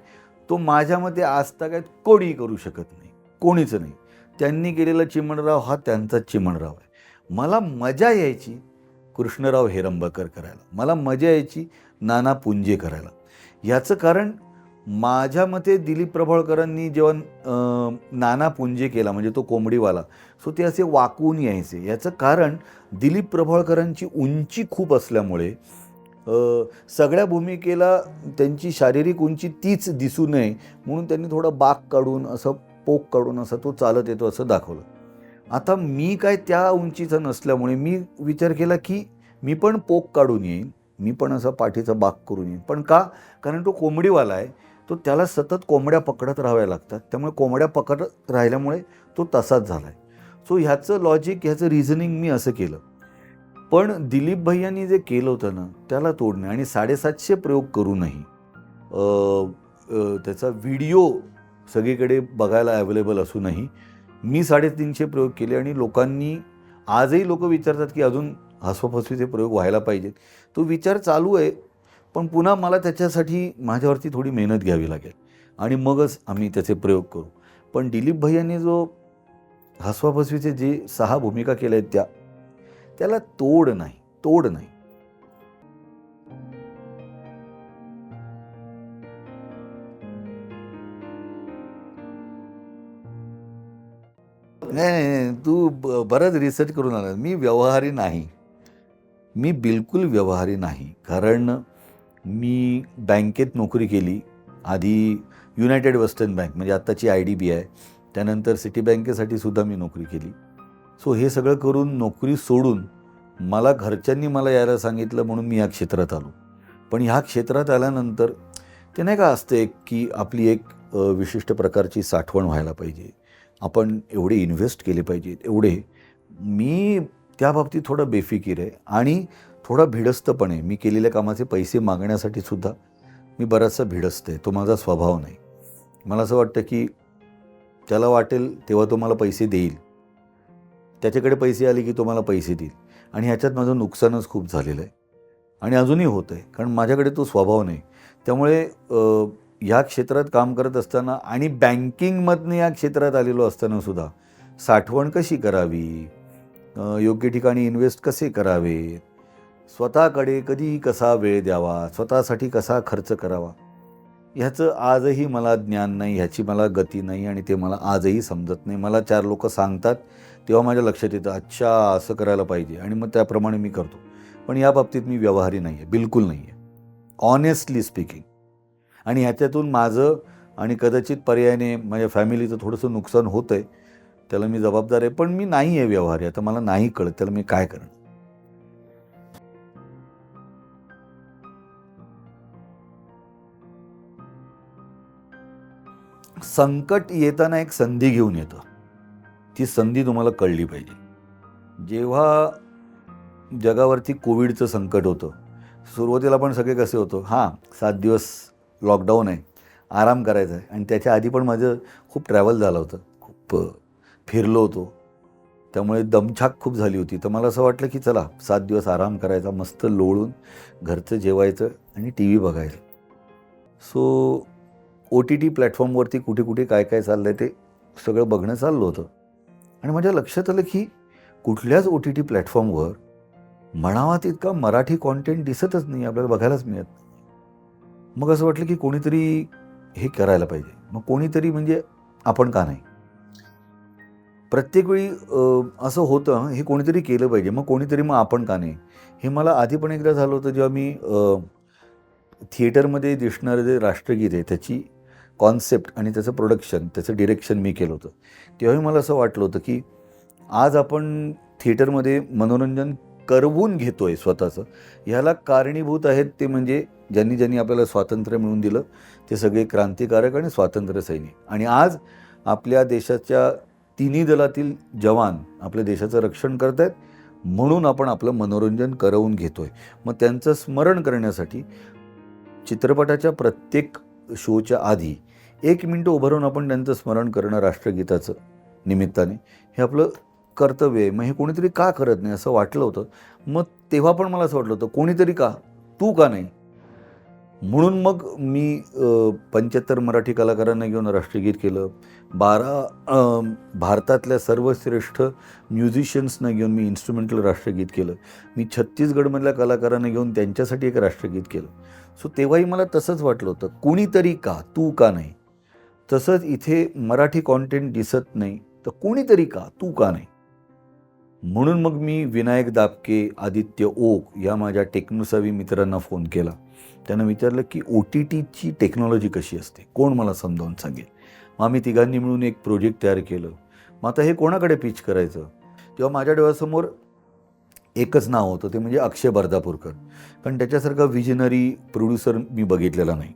Speaker 1: तो माझ्या मते आजतागायत कोणीही करू शकत नाही. कोणीच नाही. त्यांनी केलेला चिमणराव हा त्यांचाच चिमणराव आहे. मला मजा यायची कृष्णराव हेरंबकर करायला. मला मजा यायची नाना पुंजे करायला. याचं कारण माझ्या मते दिलीप प्रभावळकरांनी जेव्हा नाना पुंजे केला म्हणजे तो कोंबडीवाला, सो ते असे वाकून यायचे. याचं कारण दिलीप प्रभावळकरांची उंची खूप असल्यामुळे सगळ्या भूमिकेला त्यांची शारीरिक उंची तीच दिसू नये म्हणून त्यांनी थोडं बाक काढून असं पोक काढून असं तो चालत येतो असं दाखवलं. आता मी काय त्या उंचीचा नसल्यामुळे मी विचार केला की मी पण पोक काढून येईन, मी पण असं पाठीचा बाक करून येईन. पण का? कारण तो कोंबडीवाला आहे, तो त्याला सतत कोंबड्या पकडत राहाव्या लागतात. त्यामुळे कोंबड्या पकडत राहिल्यामुळे तो तसाच झाला आहे. सो ह्याचं लॉजिक, ह्याचं रिझनिंग मी असं केलं. पण दिलीप भैयांनी जे केलं होतं ना, त्याला तोड नाही आणि 750 प्रयोग करूनही त्याचा व्हिडिओ सगळीकडे बघायला अवेलेबल असूनही मी 350 प्रयोग केले आणि लोकांनी आजही लोक विचारतात की अजून हसवाफसवीचे प्रयोग व्हायला पाहिजेत. तो विचार चालू आहे, पण पुन्हा मला त्याच्यासाठी माझ्यावरती थोडी मेहनत घ्यावी लागेल आणि मगच आम्ही त्याचे प्रयोग करू. पण दिलीप भैयांनी जो हसवाफसवीचे जे 6 भूमिका केल्या आहेत त्याला तोड नाही, तोड नाही. नाही, नाही, नाही. तू बराच रिसर्च करून आला. मी व्यवहारी नाही. मी बिलकुल व्यवहारी नाही. कारण मी बँकेत नोकरी केली. आधी युनायटेड वेस्टर्न बँक म्हणजे आत्ताची IDBI, त्यानंतर सिटी बँकेसाठी सुद्धा मी नोकरी केली. सो हे सगळं करून नोकरी सोडून मला घरच्यांनी मला यायला सांगितलं म्हणून मी या क्षेत्रात आलो. पण ह्या क्षेत्रात आल्यानंतर ते नाही का असते की आपली एक विशिष्ट प्रकारची साठवण व्हायला पाहिजे. आपण एवढे इन्व्हेस्ट केले पाहिजेत, एवढे. मी त्या बाबतीत थोडा बेफिकीर आहे आणि थोडा भिडस्त पण आहे. मी केलेल्या कामाचे पैसे मागण्यासाठी सुद्धा मी बराचसा भिडस्त आहे. तो माझा स्वभाव नाही. मला असं वाटतं की त्याला वाटेल तेव्हा तो मला पैसे देईल, त्याच्याकडे पैसे आले की तो मला पैसे देईल आणि ह्याच्यात माझं नुकसानच खूप झालेलं आहे आणि अजूनही होतं आहे. कारण माझ्याकडे तो स्वभाव नाही. त्यामुळे ह्या क्षेत्रात काम करत असताना आणि बँकिंगमधनं या क्षेत्रात आलेलो असताना सुद्धा साठवण कशी करावी, योग्य ठिकाणी इन्व्हेस्ट कसे करावे, स्वतःकडे कधी कसा वेळ द्यावा, स्वतःसाठी कसा खर्च करावा, ह्याचं आजही मला ज्ञान नाही, ह्याची मला गती नाही आणि ते मला आजही समजत नाही. मला 4 लोक सांगतात तेव्हा माझ्या लक्षात येतं, अच्छा असं करायला पाहिजे आणि मग त्याप्रमाणे मी करतो. पण या बाबतीत मी व्यवहारी नाही आहे, बिलकुल नाही आहे, ऑनेस्टली स्पीकिंग. आणि ह्याच्यातून माझं आणि कदाचित पर्यायाने माझ्या फॅमिलीचं थोडंसं नुकसान होतं आहे, त्याला मी जबाबदार आहे. पण मी नाही आहे व्यवहारी. आता मला नाही कळत त्याला मी काय करणार. संकट येताना एक संधी घेऊन येतं. ती संधी तुम्हाला कळली पाहिजे. जेव्हा जगावरती कोविडचं संकट होतं, सुरुवातीला पण सगळे कसे होतो, 7 दिवस लॉकडाऊन आहे, आराम करायचा आहे. आणि त्याच्या आधी पण माझं खूप ट्रॅव्हल झालं होतं, खूप फिरलो होतो, त्यामुळे दमछाक खूप झाली होती. तर मला असं वाटलं की चला 7 दिवस आराम करायचा, मस्त लोळून घरचं जेवायचं आणि TV बघायचं. सो OTT प्लॅटफॉर्मवरती कुठे कुठे काय काय चाललं आहे ते सगळं बघणं चाललं होतं. आणि माझ्या लक्षात आलं की कुठल्याच OTT प्लॅटफॉर्मवर म्हणावा तितका मराठी कॉन्टेंट दिसतच नाही, आपल्याला बघायलाच मिळत नाही. मग असं वाटलं की कोणीतरी हे करायला पाहिजे. मग कोणीतरी म्हणजे आपण का नाही. प्रत्येक वेळी असं होतं, हे कोणीतरी केलं पाहिजे, मग कोणीतरी मग आपण का नाही. हे मला आधी पण एकदा झालं होतं जेव्हा मी थिएटरमध्ये दिसणारं जे राष्ट्रगीत आहे त्याची कॉन्सेप्ट आणि त्याचं प्रोडक्शन, त्याचं डिरेक्शन मी केलं होतं. तेव्हाही मला असं वाटलं होतं की आज आपण थिएटरमध्ये मनोरंजन करवून घेतो आहे स्वतःचं, ह्याला कारणीभूत आहेत ते म्हणजे ज्यांनी आपल्याला स्वातंत्र्य मिळवून दिलं ते सगळे क्रांतिकारक आणि स्वातंत्र्य सैनिक. आणि आज आपल्या देशाच्या तिन्ही दलातील जवान आपल्या देशाचं रक्षण करत आहेत, म्हणून आपण आपलं मनोरंजन करवून घेतो आहे. मग त्यांचं स्मरण करण्यासाठी चित्रपटाच्या प्रत्येक शोच्या आधी 1 मिनिट उभं राहून आपण त्यांचं स्मरण करणं राष्ट्रगीताचं निमित्ताने हे आपलं कर्तव्य आहे. मग हे कोणीतरी का करत नाही असं वाटलं होतं. मग तेव्हा पण मला असं वाटलं होतं कोणीतरी का, तू का नाही. म्हणून मग मी 75 मराठी कलाकारांना घेऊन राष्ट्रगीत केलं. 12 भारतातल्या सर्वश्रेष्ठ म्युझिशियन्सना घेऊन मी इन्स्ट्रुमेंटल राष्ट्रगीत केलं. मी छत्तीसगडमधल्या कलाकारांना घेऊन त्यांच्यासाठी एक राष्ट्रगीत केलं. सो तेव्हाही मला तसंच वाटलं होतं, कोणीतरी का, तू का नाही. तसंच इथे मराठी कॉन्टेंट दिसत नाही तर कोणीतरी का, तू का नाही. म्हणून मग मी विनायक दापके, आदित्य ओक या माझ्या टेक्नोसॅव्ही मित्रांना फोन केला. त्यांना विचारलं की OTTची टेक्नॉलॉजी कशी असते, कोण मला समजावून सांगेल. मग आम्ही तिघांनी मिळून एक प्रोजेक्ट तयार केलं. मग आता हे कोणाकडे पिच करायचं. तेव्हा माझ्या डोळ्यासमोर एकच नाव होतं, ते म्हणजे अक्षय बर्दापूरकर. कारण त्याच्यासारखा विजनरी प्रोड्युसर मी बघितलेला नाही,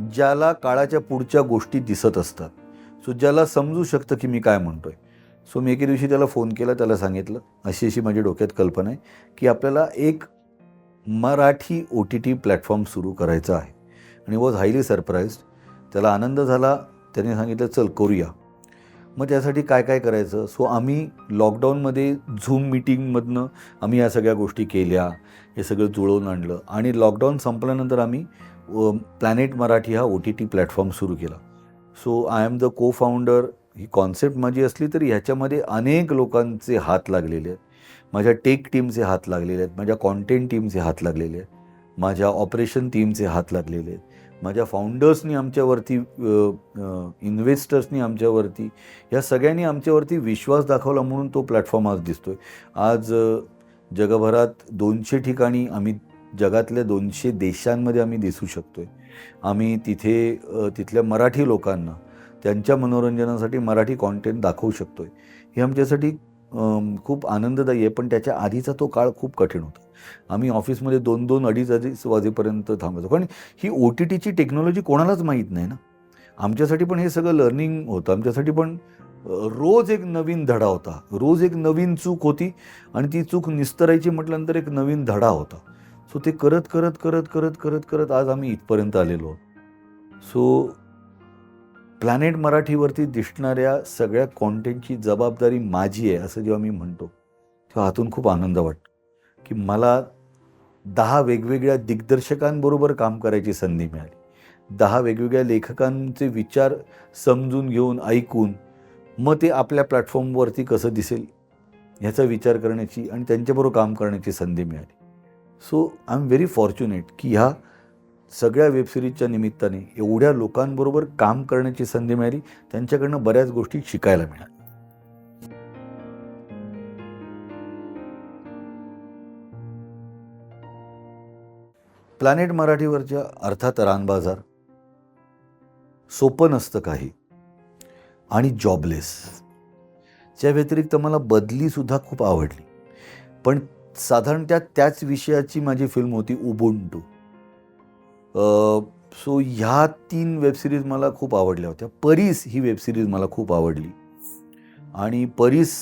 Speaker 1: ज्याला काळाच्या पुढच्या गोष्टी दिसत असतात. सो ज्याला समजू शकतं की मी काय म्हणतो आहे. सो मी एके दिवशी त्याला फोन केला, त्याला सांगितलं अशी अशी माझी डोक्यात कल्पना आहे की आपल्याला एक मराठी OTT प्लॅटफॉर्म सुरू करायचा आहे. आणि वॉज हायली सरप्राईज्ड. त्याला आनंद झाला. त्याने सांगितलं चल करूया. मग त्यासाठी काय काय करायचं. सो आम्ही लॉकडाऊनमध्ये झूम मीटिंगमधनं आम्ही या सगळ्या गोष्टी केल्या. हे सगळं जुळवून आणलं आणि लॉकडाऊन संपल्यानंतर आम्ही प्लॅनेट मराठी हा OTT प्लॅटफॉर्म सुरू केला. सो आय एम द को फाउंडर. ही कॉन्सेप्ट माझी असली तरी ह्याच्यामध्ये अनेक लोकांचे हात लागलेले आहेत. माझ्या टेक टीमचे हात लागलेले आहेत, माझ्या कॉन्टेंट टीमचे हात लागलेले आहेत, माझ्या ऑपरेशन टीमचे हात लागलेले आहेत, माझ्या फाउंडर्सनी आमच्यावरती, इन्व्हेस्टर्सनी आमच्यावरती, या सगळ्यांनी आमच्यावरती विश्वास दाखवला म्हणून तो प्लॅटफॉर्म आज दिसतो आहे. आज जगभरात 200 ठिकाणी आम्ही, जगातल्या 200 देशांमध्ये आम्ही दिसू शकतो आहे. आम्ही तिथल्या मराठी लोकांना त्यांच्या मनोरंजनासाठी मराठी कॉन्टेंट दाखवू शकतो आहे. हे आमच्यासाठी खूप आनंददायी आहे. पण त्याच्या आधीचा तो काळ खूप कठीण होता. आम्ही ऑफिसमध्ये 2-2, 2:30 वाजेपर्यंत थांबायचो. कारण ही OTTची टेक्नॉलॉजी कोणालाच माहीत नाही ना. आमच्यासाठी पण हे सगळं लर्निंग होतं. आमच्यासाठी पण रोज एक नवीन धडा होता. रोज एक नवीन चूक होती आणि ती चूक निस्तरायची म्हटल्यानंतर एक नवीन धडा होता. सो ते करत आज आम्ही इथपर्यंत आलेलो आहोत. सो प्लॅनेट मराठीवरती दिसणाऱ्या सगळ्या कॉन्टेंटची जबाबदारी माझी आहे असं जेव्हा मी म्हणतो तेव्हा आतून खूप आनंद वाटतो की मला 10 वेगवेगळ्या दिग्दर्शकांबरोबर काम करायची संधी मिळाली. 10 वेगवेगळ्या लेखकांचे विचार समजून घेऊन, ऐकून मग ते आपल्या प्लॅटफॉर्मवरती कसं दिसेल ह्याचा विचार करण्याची आणि त्यांच्याबरोबर काम करण्याची संधी मिळाली. So I am very fortunate की ह्या सगळ्या वेबसिरीजच्या निमित्ताने एवढ्या लोकांबरोबर काम करण्याची संधी मिळाली. त्यांच्याकडनं बऱ्याच गोष्टी शिकायला मिळाल्या. प्लॅनेट मराठीवरच्या अर्थात रानबाजार, सोपं नसतं काही आणि जॉबलेस, च्या व्यतिरिक्त मला बदलीसुद्धा खूप आवडली. पण साधारण त्याच विषयाची माझी फिल्म होती उबुंटू. सो ह्या 3 वेबसिरीज मला खूप आवडल्या होत्या. परीस ही वेबसिरीज मला खूप आवडली आणि परीस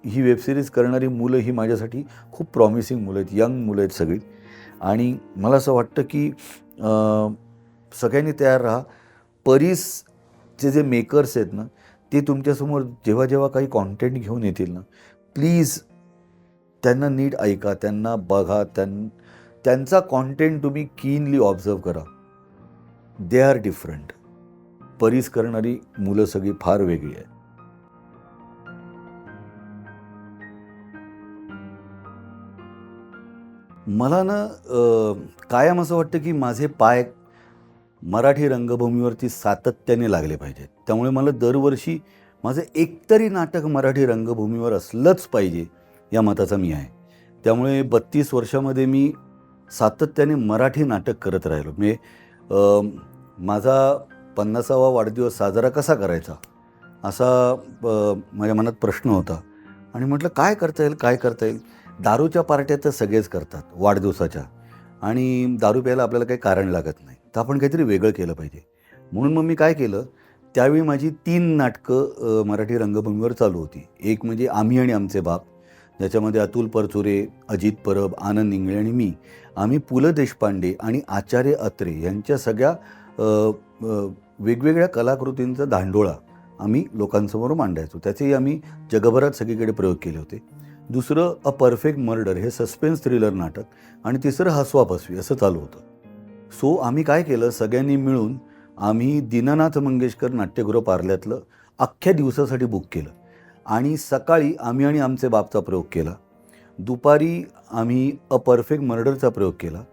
Speaker 1: ही वेबसिरीज करणारी मुलं ही माझ्यासाठी खूप प्रॉमिसिंग मुलं आहेत, यंग मुलं आहेत सगळी. आणि मला असं वाटतं की सगळ्यांनी तयार राहा. परीसचे जे मेकर्स आहेत ना ते तुमच्यासमोर जेव्हा जेव्हा काही कॉन्टेंट घेऊन येतील ना, प्लीज त्यांना नीट ऐका, त्यांना बघा, त्यांचा कॉन्टेंट तुम्ही कीनली ऑब्झर्व करा. They are different. परीस करणारी मुलं सगळी फार वेगळी आहेत. मला ना कायम असं वाटतं की माझे पाय मराठी रंगभूमीवरती सातत्याने लागले पाहिजेत. त्यामुळे मला दरवर्षी माझं एकतरी नाटक मराठी रंगभूमीवर असलंच पाहिजे या मताचा मी आहे. त्यामुळे 32 वर्षामध्ये मी सातत्याने मराठी नाटक करत राहिलो. म्हणजे माझा 50वा वाढदिवस साजरा कसा करायचा असा माझ्या मनात प्रश्न होता. आणि म्हटलं काय करता येईल. दारूच्या पार्ट्या तर सगळेच करतात वाढदिवसाच्या आणि दारू प्यायला आपल्याला काही कारण लागत नाही. तर आपण काहीतरी वेगळं केलं पाहिजे. म्हणून मग मी काय केलं, त्यावेळी माझी 3 नाटकं मराठी रंगभूमीवर चालू होती. एक म्हणजे आम्ही आणि आमचे बाप, ज्याच्यामध्ये अतुल परचुरे, अजित परब, आनंद इंगळे आणि मी, आम्ही पु ल देशपांडे आणि आचार्य अत्रे यांच्या सगळ्या वेगवेगळ्या कलाकृतींचा धांडोळा आम्ही लोकांसमोर मांडायचो. त्याचेही आम्ही जगभरात सगळीकडे प्रयोग केले होते. दुसरं अ परफेक्ट मर्डर हे सस्पेन्स थ्रिलर नाटक आणि तिसरं हसवापसवी असं चालू होतं. सो आम्ही काय केलं, सगळ्यांनी मिळून आम्ही दीनानाथ मंगेशकर नाट्यगृह पार्ल्यातलं अख्ख्या दिवसासाठी बुक केलं आणि सकाळी आम्ही आणि आमचे बापचा प्रयोग केला, दुपारी आम्ही अ परफेक्ट मर्डरचा प्रयोग केला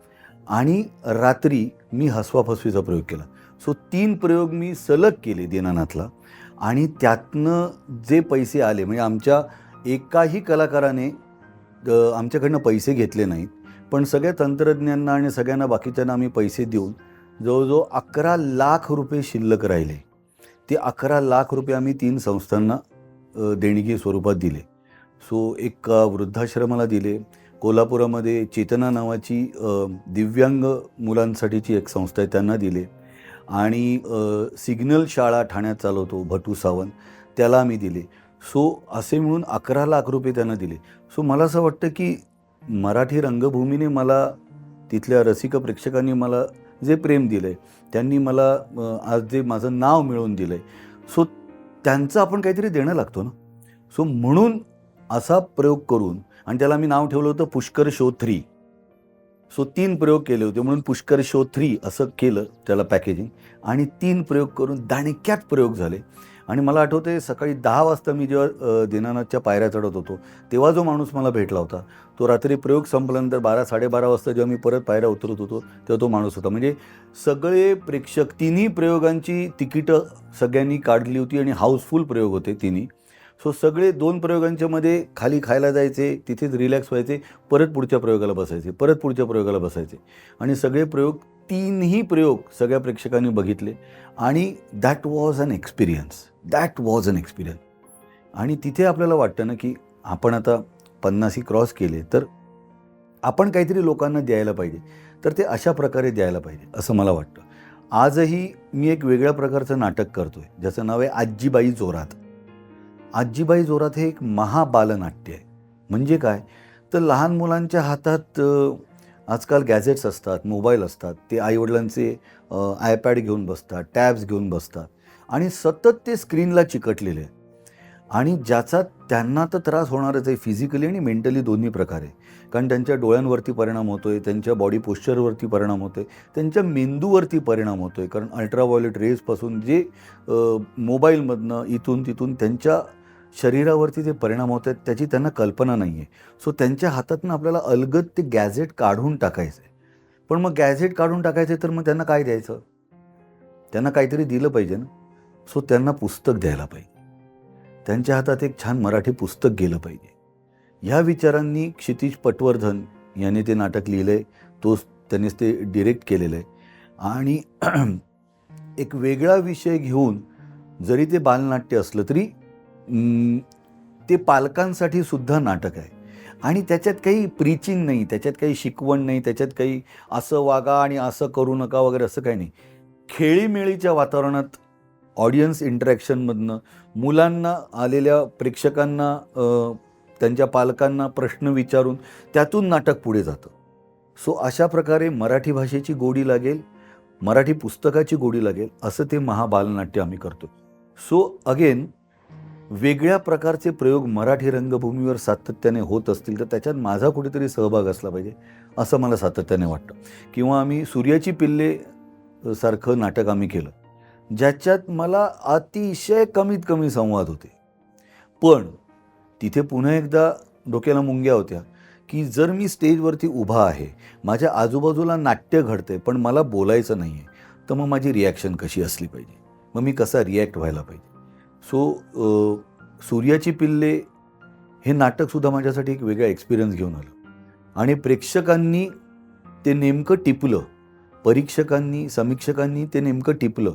Speaker 1: आणि रात्री मी हसवाफसवीचा प्रयोग केला. सो 3 प्रयोग मी सलग केले दीनानाथला आणि त्यातनं जे पैसे आले, म्हणजे आमच्या एकाही कलाकाराने आमच्याकडनं पैसे घेतले नाहीत, पण सगळ्या तंत्रज्ञांना आणि सगळ्यांना बाकीच्यांना आम्ही पैसे देऊन जवळजवळ 11 लाख रुपये शिल्लक राहिले. ते 11 लाख रुपये आम्ही 3 संस्थांना देणगी स्वरूपात दिले. सो एक वृद्धाश्रमाला दिले, कोल्हापुरामध्ये चेतना नावाची दिव्यांग मुलांसाठीची एक संस्था आहे त्यांना दिले आणि सिग्नल शाळा ठाण्यात चालवतो भटू सावंत त्याला आम्ही दिले. सो असे मिळून 11 लाख रुपये त्यांना दिले. सो मला असं वाटतं की मराठी रंगभूमीने मला, तिथल्या रसिक प्रेक्षकांनी मला जे प्रेम दिलं आहे, त्यांनी मला आज जे माझं नाव मिळवून दिलं आहे, सो त्यांचं आपण काहीतरी देणं लागतो ना. सो म्हणून असा प्रयोग करून, आणि त्याला मी नाव ठेवलं होतं पुष्कर शो 3. सो 3 प्रयोग केले होते म्हणून पुष्कर शो 3 असं केलं त्याला पॅकेजिंग, आणि 3 प्रयोग करून दाणक्यात प्रयोग झाले. आणि मला आठवतंय सकाळी 10 वाजता मी जेव्हा दीनानाथच्या पायऱ्या चढत होतो, तेव्हा जो माणूस मला भेटला होता, तो रात्री प्रयोग संपल्यानंतर 12-12:30 वाजता जेव्हा मी परत पायऱ्या उतरत होतो, तेव्हा तो माणूस होता. म्हणजे सगळे प्रेक्षक, तिन्ही प्रयोगांची तिकीटं सगळ्यांनी काढली होती आणि हाऊसफुल प्रयोग होते तिन्ही. सो सगळे 2 प्रयोगांच्या मध्ये खाली खायला जायचे, तिथेच रिलॅक्स व्हायचे, परत पुढच्या प्रयोगाला बसायचे, परत पुढच्या प्रयोगाला बसायचे. आणि सगळे प्रयोग, 3ही प्रयोग सगळ्या प्रेक्षकांनी बघितले. आणि दॅट वॉज ॲन एक्सपिरियन्स. आणि तिथे आपल्याला वाटतं ना, की आपण आता 50 क्रॉस केले, तर आपण काहीतरी लोकांना द्यायला पाहिजे. तर ते अशा प्रकारे द्यायला पाहिजे असं मला वाटतं. आजही मी एक वेगळ्या प्रकारचं नाटक करतोय, ज्याचं नाव आहे आजीबाई जोरात. आजीबाई जोरात हे एक महाबालनाट्य आहे. म्हणजे काय, तर लहान मुलांच्या हातात आजकाल गॅजेट्स असतात, मोबाईल असतात. ते आईवडिलांचे आयपॅड घेऊन बसतात, टॅब्स घेऊन बसतात आणि सतत ते स्क्रीनला चिकटलेले आहे. आणि ज्याचा त्यांना तर त्रास होणारच आहे, फिजिकली आणि मेंटली दोन्ही प्रकारे. कारण त्यांच्या डोळ्यांवरती परिणाम होतो आहे, त्यांच्या बॉडी पोश्चरवरती परिणाम होतो आहे, त्यांच्या मेंदूवरती परिणाम होतो आहे. कारण अल्ट्राव्हायोलेट रेजपासून जे मोबाईलमधनं इथून तिथून त्यांच्या शरीरावरती जे परिणाम होत आहेत, त्याची त्यांना कल्पना नाही आहे. सो त्यांच्या हातातून आपल्याला अलगद ते गॅजेट काढून टाकायचं आहे. पण मग गॅजेट काढून टाकायचे तर मग त्यांना काय द्यायचं? त्यांना काहीतरी दिलं पाहिजे ना. सो त्यांना पुस्तक द्यायला पाहिजे. त्यांच्या हातात एक छान मराठी पुस्तक गेलं पाहिजे. ह्या विचारांनी क्षितिज पटवर्धन याने ते नाटक लिहिलं आहे. त्यांनीच ते डिरेक्ट केलेलं आहे. आणि एक वेगळा विषय घेऊन जरी ते बालनाट्य असलं तरी ते पालकांसाठी सुद्धा नाटक आहे. आणि त्याच्यात काही प्रीचिंग नाही, त्याच्यात काही शिकवण नाही, त्याच्यात काही असं वागा आणि असं करू नका वगैरे असं काही नाही. खेळीमेळीच्या वातावरणात ऑडियन्स इंटरॅक्शनमधनं मुलांना, आलेल्या प्रेक्षकांना, त्यांच्या पालकांना प्रश्न विचारून त्यातून नाटक पुढे जातं. सो अशा प्रकारे मराठी भाषेची गोडी लागेल, मराठी पुस्तकाची गोडी लागेल, असं ते महाबालनाट्य आम्ही करतो. सो अगेन, वेगळ्या प्रकारचे प्रयोग मराठी रंगभूमीवर सातत्याने होत असतील तर त्याच्यात माझा कुठेतरी सहभाग असला पाहिजे असं मला सातत्याने वाटतं. किंवा आम्ही सूर्याची पिल्ले सारखं नाटक आम्ही केलं, ज्याच्यात मला अतिशय कमीत कमी संवाद होते. पण तिथे पुन्हा एकदा डोक्याला मुंग्या होत्या, की जर मी स्टेजवरती उभा आहे, माझ्या आजूबाजूला नाट्य घडते, पण मला बोलायचं नाही आहे, तर मग माझी रिॲक्शन कशी असली पाहिजे, मग मी कसा रिॲक्ट व्हायला पाहिजे. सो सूर्याची पिल्ले हे नाटकसुद्धा माझ्यासाठी एक वेगळा एक्सपिरियन्स घेऊन आलं. आणि प्रेक्षकांनी ते नेमकं टिपलं, परीक्षकांनी, समीक्षकांनी ते नेमकं टिपलं,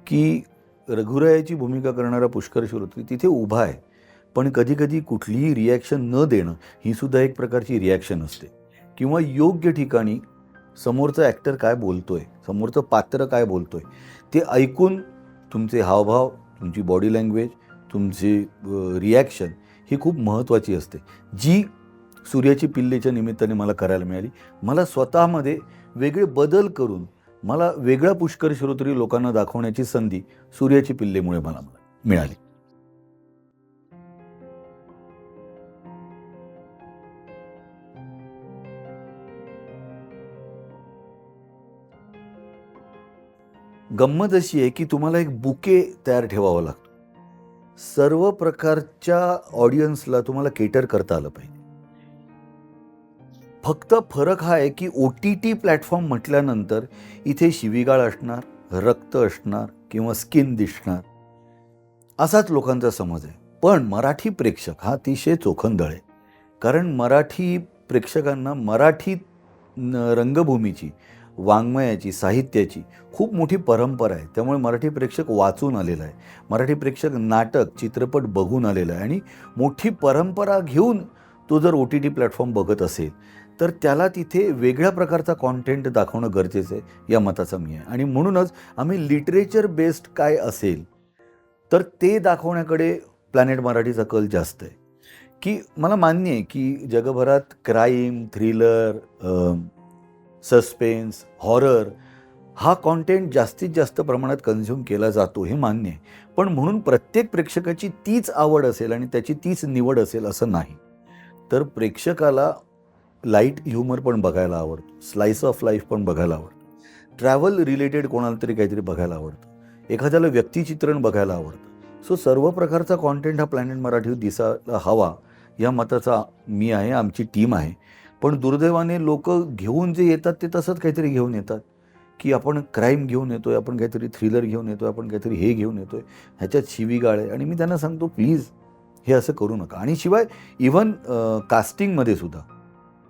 Speaker 1: की रघुरायाची भूमिका करणारा पुष्कर शिरोत्री तिथे उभा आहे, पण कधीकधी कुठलीही रिॲक्शन न देणं ही सुद्धा एक प्रकारची रिॲक्शन असते. किंवा योग्य ठिकाणी समोरचा ॲक्टर काय बोलतोय, समोरचं पात्र काय बोलतोय, ते ऐकून तुमचे हावभाव, तुमची बॉडी लँग्वेज, तुमची रिॲक्शन ही खूप महत्त्वाची असते, जी सूर्याची पिल्लेच्या निमित्ताने मला करायला मिळाली. मला स्वतःमध्ये वेगळे बदल करून मला वेगळा पुष्कर शिरोत्री लोकांना दाखवण्याची संधी सूर्याची पिल्लेमुळे मला मिळाली. गंमत अशी आहे की तुम्हाला एक बुके तयार ठेवावा लागतो. सर्व प्रकारच्या ऑडियन्सला तुम्हाला केटर करता आलं पाहिजे. फक्त फरक हा आहे की OTT प्लॅटफॉर्म म्हटल्यानंतर इथे शिवीगाळ असणार, रक्त असणार किंवा स्किन दिसणार, असाच लोकांचा समज आहे. पण मराठी प्रेक्षक हा अतिशय चोखंदळ आहे. कारण मराठी प्रेक्षकांना मराठी रंगभूमीची, वाङ्मयाची, साहित्याची खूप मोठी परंपरा आहे. त्यामुळे मराठी प्रेक्षक वाचून आलेला आहे, मराठी प्रेक्षक नाटक, चित्रपट बघून आलेला आहे. आणि मोठी परंपरा घेऊन तो जर OTT प्लॅटफॉर्म बघत असेल तर त्याला तिथे वेगळ्या प्रकारचा कॉन्टेंट दाखवणं गरजेचं आहे, या मताचा मी आहे. आणि म्हणूनच आम्ही लिटरेचर बेस्ड काय असेल तर ते दाखवण्याकडे प्लॅनेट मराठीचा कल जास्त आहे. की मला मान्य आहे की जगभरात क्राईम, थ्रिलर, सस्पेन्स, हॉरर हा कॉन्टेंट जास्तीत जास्त प्रमाणात कन्झ्युम केला जातो हे मान्य आहे. पण म्हणून प्रत्येक प्रेक्षकाची तीच आवड असेल आणि त्याची तीच निवड असेल असं नाही. तर प्रेक्षकाला लाईट ह्युमर पण बघायला आवडतं, स्लाइस ऑफ लाईफ पण बघायला आवडतं, ट्रॅव्हल रिलेटेड कोणाला तरी काहीतरी बघायला आवडतं, एखाद्याला व्यक्तिचित्रण बघायला आवडतं. सो सर्व प्रकारचा कॉन्टेंट हा प्लॅनेट मराठीवर दिसायला हवा या मताचा मी आहे, आमची टीम आहे. पण दुर्दैवाने लोकं घेऊन जे येतात ते तसंच काहीतरी घेऊन येतात, की आपण क्राईम घेऊन येतोय, आपण काहीतरी थ्रिलर घेऊन येतोय, आपण काहीतरी हे घेऊन येतोय, ह्याच्यात शिवीगाळ आहे. आणि मी त्यांना सांगतो प्लीज हे असं करू नका. आणि शिवाय इव्हन कास्टिंगमध्ये सुद्धा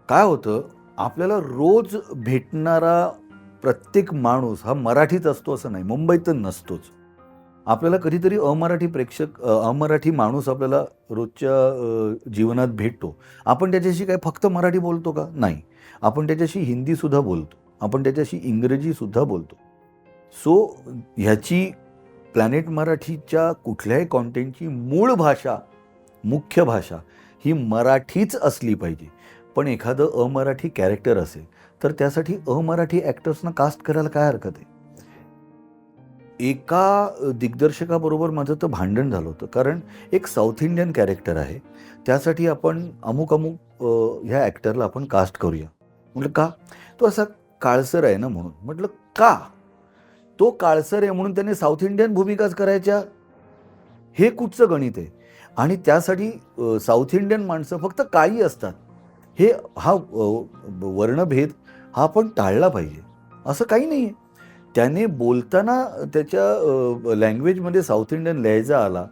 Speaker 1: काय होतं, आपल्याला रोज भेटणारा प्रत्येक माणूस हा मराठीत असतो असं नाही, मुंबईत तर नसतोच. आपल्याला कधीतरी अमराठी माणूस आपल्याला रोजच्या जीवनात भेटतो. आपण त्याच्याशी काय फक्त मराठी बोलतो का? नाही. आपण त्याच्याशी हिंदीसुद्धा बोलतो. आपण त्याच्याशी इंग्रजीसुद्धा बोलतो. सो ह्याची प्लॅनेट मराठीच्या कुठल्याही कॉन्टेंटची मूळ भाषा, मुख्य भाषा ही मराठीच असली पाहिजे. पण एखादं अमराठी कॅरेक्टर असेल तर त्यासाठी अमराठी ॲक्टर्सना कास्ट करायला काय हरकत आहे? एका दिग्दर्शकाबरोबर माझं तर भांडण झालं होतं. कारण एक साऊथ इंडियन कॅरेक्टर आहे. त्यासाठी आपण अमुक ह्या ॲक्टरला आपण कास्ट करूया. म्हटलं का? तो असा काळसर आहे ना म्हणून. म्हटलं का? तो काळसर आहे म्हणून त्याने साऊथ इंडियन भूमिकाच करायच्या? हे कुठचं गणित आहे? आणि त्यासाठी साऊथ इंडियन माणसं फक्त काळी असतात. हा वर्णभेद हा आपण टाळला पाहिजे. असं काही नाही आहे. त्याने बोलताना त्याच्या लँग्वेजमध्ये साऊथ इंडियन लहजा आला,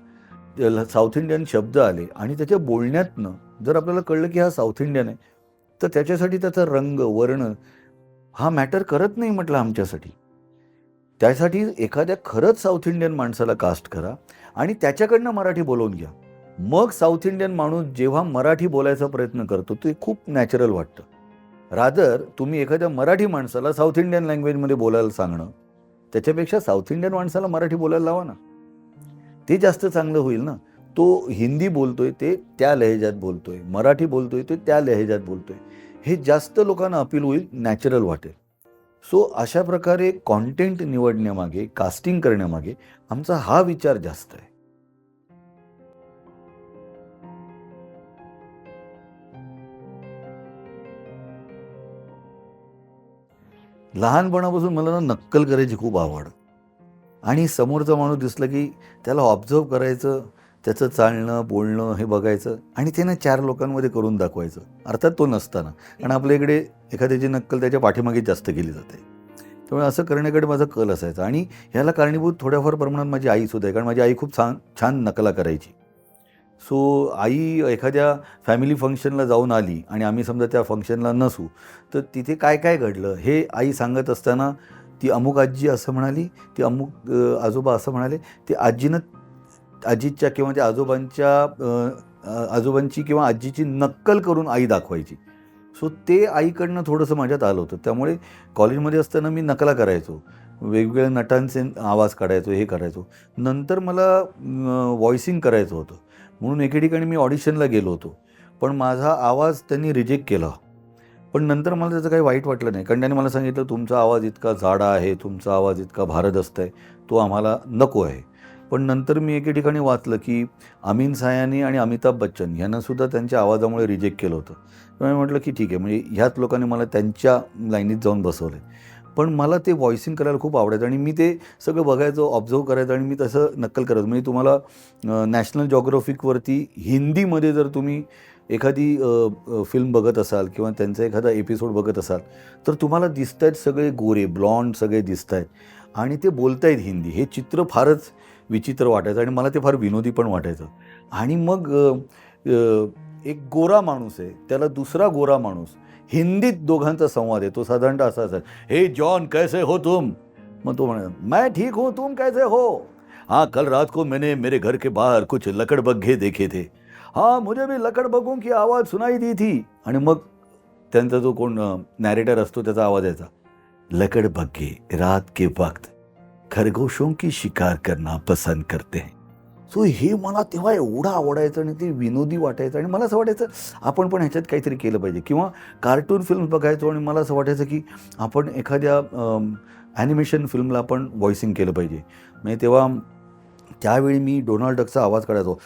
Speaker 1: साऊथ इंडियन शब्द आले आणि त्याच्या बोलण्यातनं जर आपल्याला कळलं की हा साऊथ इंडियन आहे, तर त्याच्यासाठी त्याचा रंग, वर्ण हा मॅटर करत नाही म्हटलं आमच्यासाठी. त्यासाठी एखाद्या खरंच साऊथ इंडियन माणसाला कास्ट करा आणि त्याच्याकडनं मराठी बोलवून घ्या. मग साऊथ इंडियन माणूस जेव्हा मराठी बोलायचा प्रयत्न करतो ते खूप नॅचरल वाटतं. रादर तुम्ही एखाद्या मराठी माणसाला साऊथ इंडियन लँग्वेजमध्ये बोलायला सांगणं, त्याच्यापेक्षा साऊथ इंडियन माणसाला मराठी बोलायला लावा ना. ते जास्त चांगलं होईल ना. तो हिंदी बोलतोय ते त्या लहेजात बोलतोय, मराठी बोलतोय ते त्या लहेजात बोलतोय. हे जास्त लोकांना अपील होईल, नॅचरल वाटेल. सो अशा प्रकारे कॉन्टेंट निवडण्यामागे, कास्टिंग करण्यामागे आमचा हा विचार जास्त आहे. लहानपणापासून मला ना नक्कल करायची खूप आवड. आणि समोरचा माणूस दिसला की त्याला ऑब्झर्व्ह करायचं, त्याचं चालणं, बोलणं हे बघायचं आणि ते ना 4 लोकांमध्ये करून दाखवायचं. अर्थात तो नसताना. कारण आपल्या इकडे एखाद्याची नक्कल त्याच्या पाठीमागे जास्त केली जाते. त्यामुळे असं करण्याकडे माझा कल असायचा आणि ह्याला कारणीभूत थोड्याफार प्रमाणात माझी आईसुद्धा आहे. कारण माझी आई खूप छान छान नकला करायची. सो आई एखाद्या फॅमिली फंक्शनला जाऊन आली आणि आम्ही समजा त्या फंक्शनला नसू, तर तिथे काय काय घडलं हे आई सांगत असताना ती अमुक आजी असं म्हणाली, ती अमुक आजोबा असं म्हणाले. ते आजीच्या किंवा त्या आजोबांची किंवा आजीची नक्कल करून आई दाखवायची. सो ते आईकडनं थोडंसं माझ्यात आलं होतं. त्यामुळे कॉलेजमध्ये असताना मी नकला करायचो. वेगवेगळ्या नटांचे आवाज काढायचो, हे करायचो. नंतर मला व्हॉइसिंग करायचं होतं. म्हणून एके ठिकाणी मी ऑडिशनला गेलो होतो. पण माझा आवाज त्यांनी रिजेक्ट केला. पण नंतर मला त्याचं काही वाईट वाटलं नाही. कारण त्याने मला सांगितलं, "तुमचा आवाज इतका जाडा आहे, तुमचा आवाज इतका भारदस्त आहे, तो आम्हाला नको आहे." पण नंतर मी एके ठिकाणी वाचलं, की अमीन सायानी आणि अमिताभ बच्चन यांनासुद्धा त्यांच्या आवाजामुळे रिजेक्ट केलं होतं. तर मी म्हटलं, की ठीक आहे, म्हणजे ह्याच लोकांनी मला त्यांच्या लाईनीत जाऊन बसवलं आहे. पण मला ते व्हॉइसिंग करायला खूप आवडायचं आणि मी ते सगळं बघायचो, ऑब्झर्व्ह करायचो आणि मी तसं नक्कल करायचो. म्हणजे तुम्हाला नॅशनल जिओग्राफिकवरती हिंदीमध्ये जर तुम्ही एखादी फिल्म बघत असाल किंवा त्यांचा एखादा एपिसोड बघत असाल, तर तुम्हाला दिसतायत सगळे गोरे, ब्लॉन्ड सगळे दिसतायत आणि ते बोलतायत हिंदी. हे चित्र फारच विचित्र वाटायचं आणि मला ते फार विनोदी पण वाटायचं. आणि मग एक गोरा माणूस आहे, त्याला दुसरा गोरा माणूस हिंदीत दोघांचा संवाद आहे. तो साधारणतः असा असेल, "हे जॉन कैसे हो तुम?" मग तो म्हणाला, "मैं ठीक हूँ, तुम कैसे हो?" "हाँ, कल रात को मैंने मेरे घर के बाहर कुछ लकड़बग्घे देखे थे. हाँ, मुझे भी लकड़बग्घों की आवाज़ सुनाई दी थी." आणि मग त्यांचा जो कोण नॅरेटर असतो त्याचा आवाज यायचा, "लकड़बग्घे रात के वक्त खरगोशों की शिकार करना पसंद करते हैं." सो हे मला तेव्हा एवढं आवडायचं आणि ते विनोदी वाटायचं आणि मला असं वाटायचं आपण पण ह्याच्यात काहीतरी केलं पाहिजे. किंवा कार्टून फिल्म बघायचो आणि मला असं वाटायचं की आपण एखाद्या ॲनिमेशन फिल्मला आपण व्हॉइसिंग केलं पाहिजे. म्हणजे तेव्हा त्यावेळी मी डोनाल्ड डकचा आवाज काढायचो.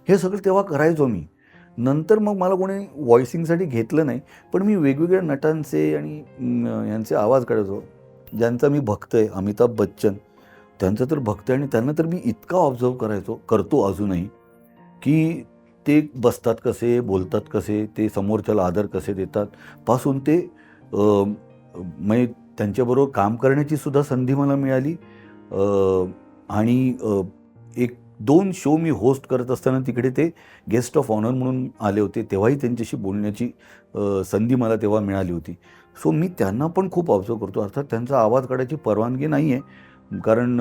Speaker 1: हे सगळं तेव्हा करायचो मी. नंतर मग मला कोणी व्हॉइसिंगसाठी घेतलं नाही. पण मी वेगवेगळ्या नटांचे आणि यांचे आवाज काढायचो. ज्यांचा मी भक्त आहे, अमिताभ बच्चन, त्यांचं तर भक्त आहे आणि त्यांना तर मी इतका ऑब्झर्व्ह करतो अजूनही, की ते बसतात कसे, बोलतात कसे, ते समोरच्याला आदर कसे देतात, पासून ते म्हणजे त्यांच्याबरोबर काम करण्याची सुद्धा संधी मला मिळाली. आणि 1-2 शो मी होस्ट करत असताना तिकडे ते गेस्ट ऑफ ऑनर म्हणून आले होते. तेव्हाही त्यांच्याशी बोलण्याची संधी मला तेव्हा मिळाली होती. सो मी त्यांना पण खूप ऑब्झर्व्ह करतो. अर्थात त्यांचा आवाज काढायची परवानगी नाही आहे, कारण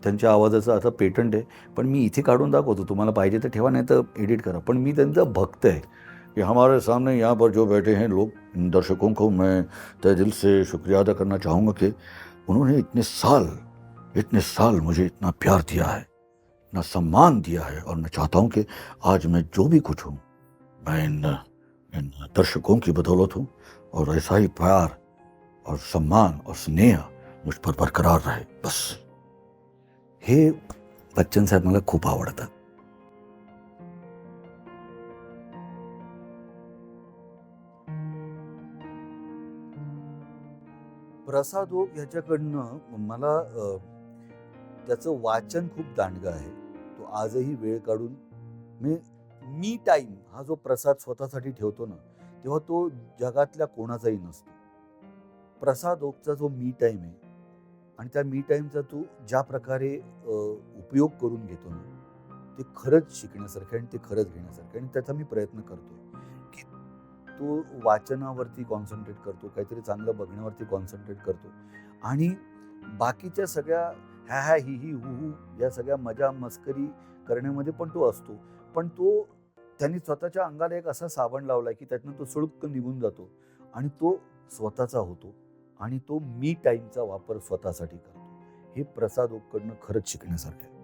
Speaker 1: त्यांच्या आवाजाचं आता पेटंट आहे. पण मी इथे काढून दाखवतो. तुम्हाला पाहिजे तर ठेवा, नाही तर एडिट करा. पण मी त्यांचा भक्त आहे, कि हमारे सामने यहाँ पर जो बैठे हैं लोग, इन दर्शकों को मैं तहे दिल से शुक्रिया अदा करना चाहूँगा कि उन्होंने इतने साल मुझे इतना प्यार दिया है, इतना सम्मान दिया है, और मैं चाहता हूँ कि आज मैं जो भी कुछ हूँ, मैं इन दर्शकों की बदौलत हूँ, और ऐसा ही प्यार और सम्मान और स्नेह मुझ पर बरकरार रहे, बस. हे बच्चन साहेब मला खूप आवडतात. प्रसाद ओक ह्याच्याकडनं मला त्याचं वाचन खूप दांडगं आहे. तो आजही वेळ काढून मी टाईम हा जो प्रसाद स्वतःसाठी ठेवतो ना, तेव्हा तो जगातल्या कोणाचाही नसतो. प्रसाद ओकचा जो मी टाईम आहे आणि त्या मी टाईमचा तो ज्या प्रकारे उपयोग करून घेतो ना, ते खरंच शिकण्यासारखं आहे आणि ते खरंच घेण्यासारखं आहे. आणि त्याचा मी प्रयत्न करतोय की तो वाचनावरती कॉन्सन्ट्रेट करतो, काहीतरी चांगलं बघण्यावरती कॉन्सन्ट्रेट करतो, आणि बाकीच्या सगळ्या ह्या ही ही हू या सगळ्या मजा मस्करी करण्यामध्ये पण तो असतो. पण त्यांनी स्वतःच्या अंगाला एक असा साबण लावलाय की त्यातनं तो सुळुक्क निघून जातो आणि तो स्वतःचा होतो आणि तो मी टाईमचा वापर स्वतःसाठी करतो. हे प्रसाद ओककडनं खरंच शिकण्यासारखं आहे.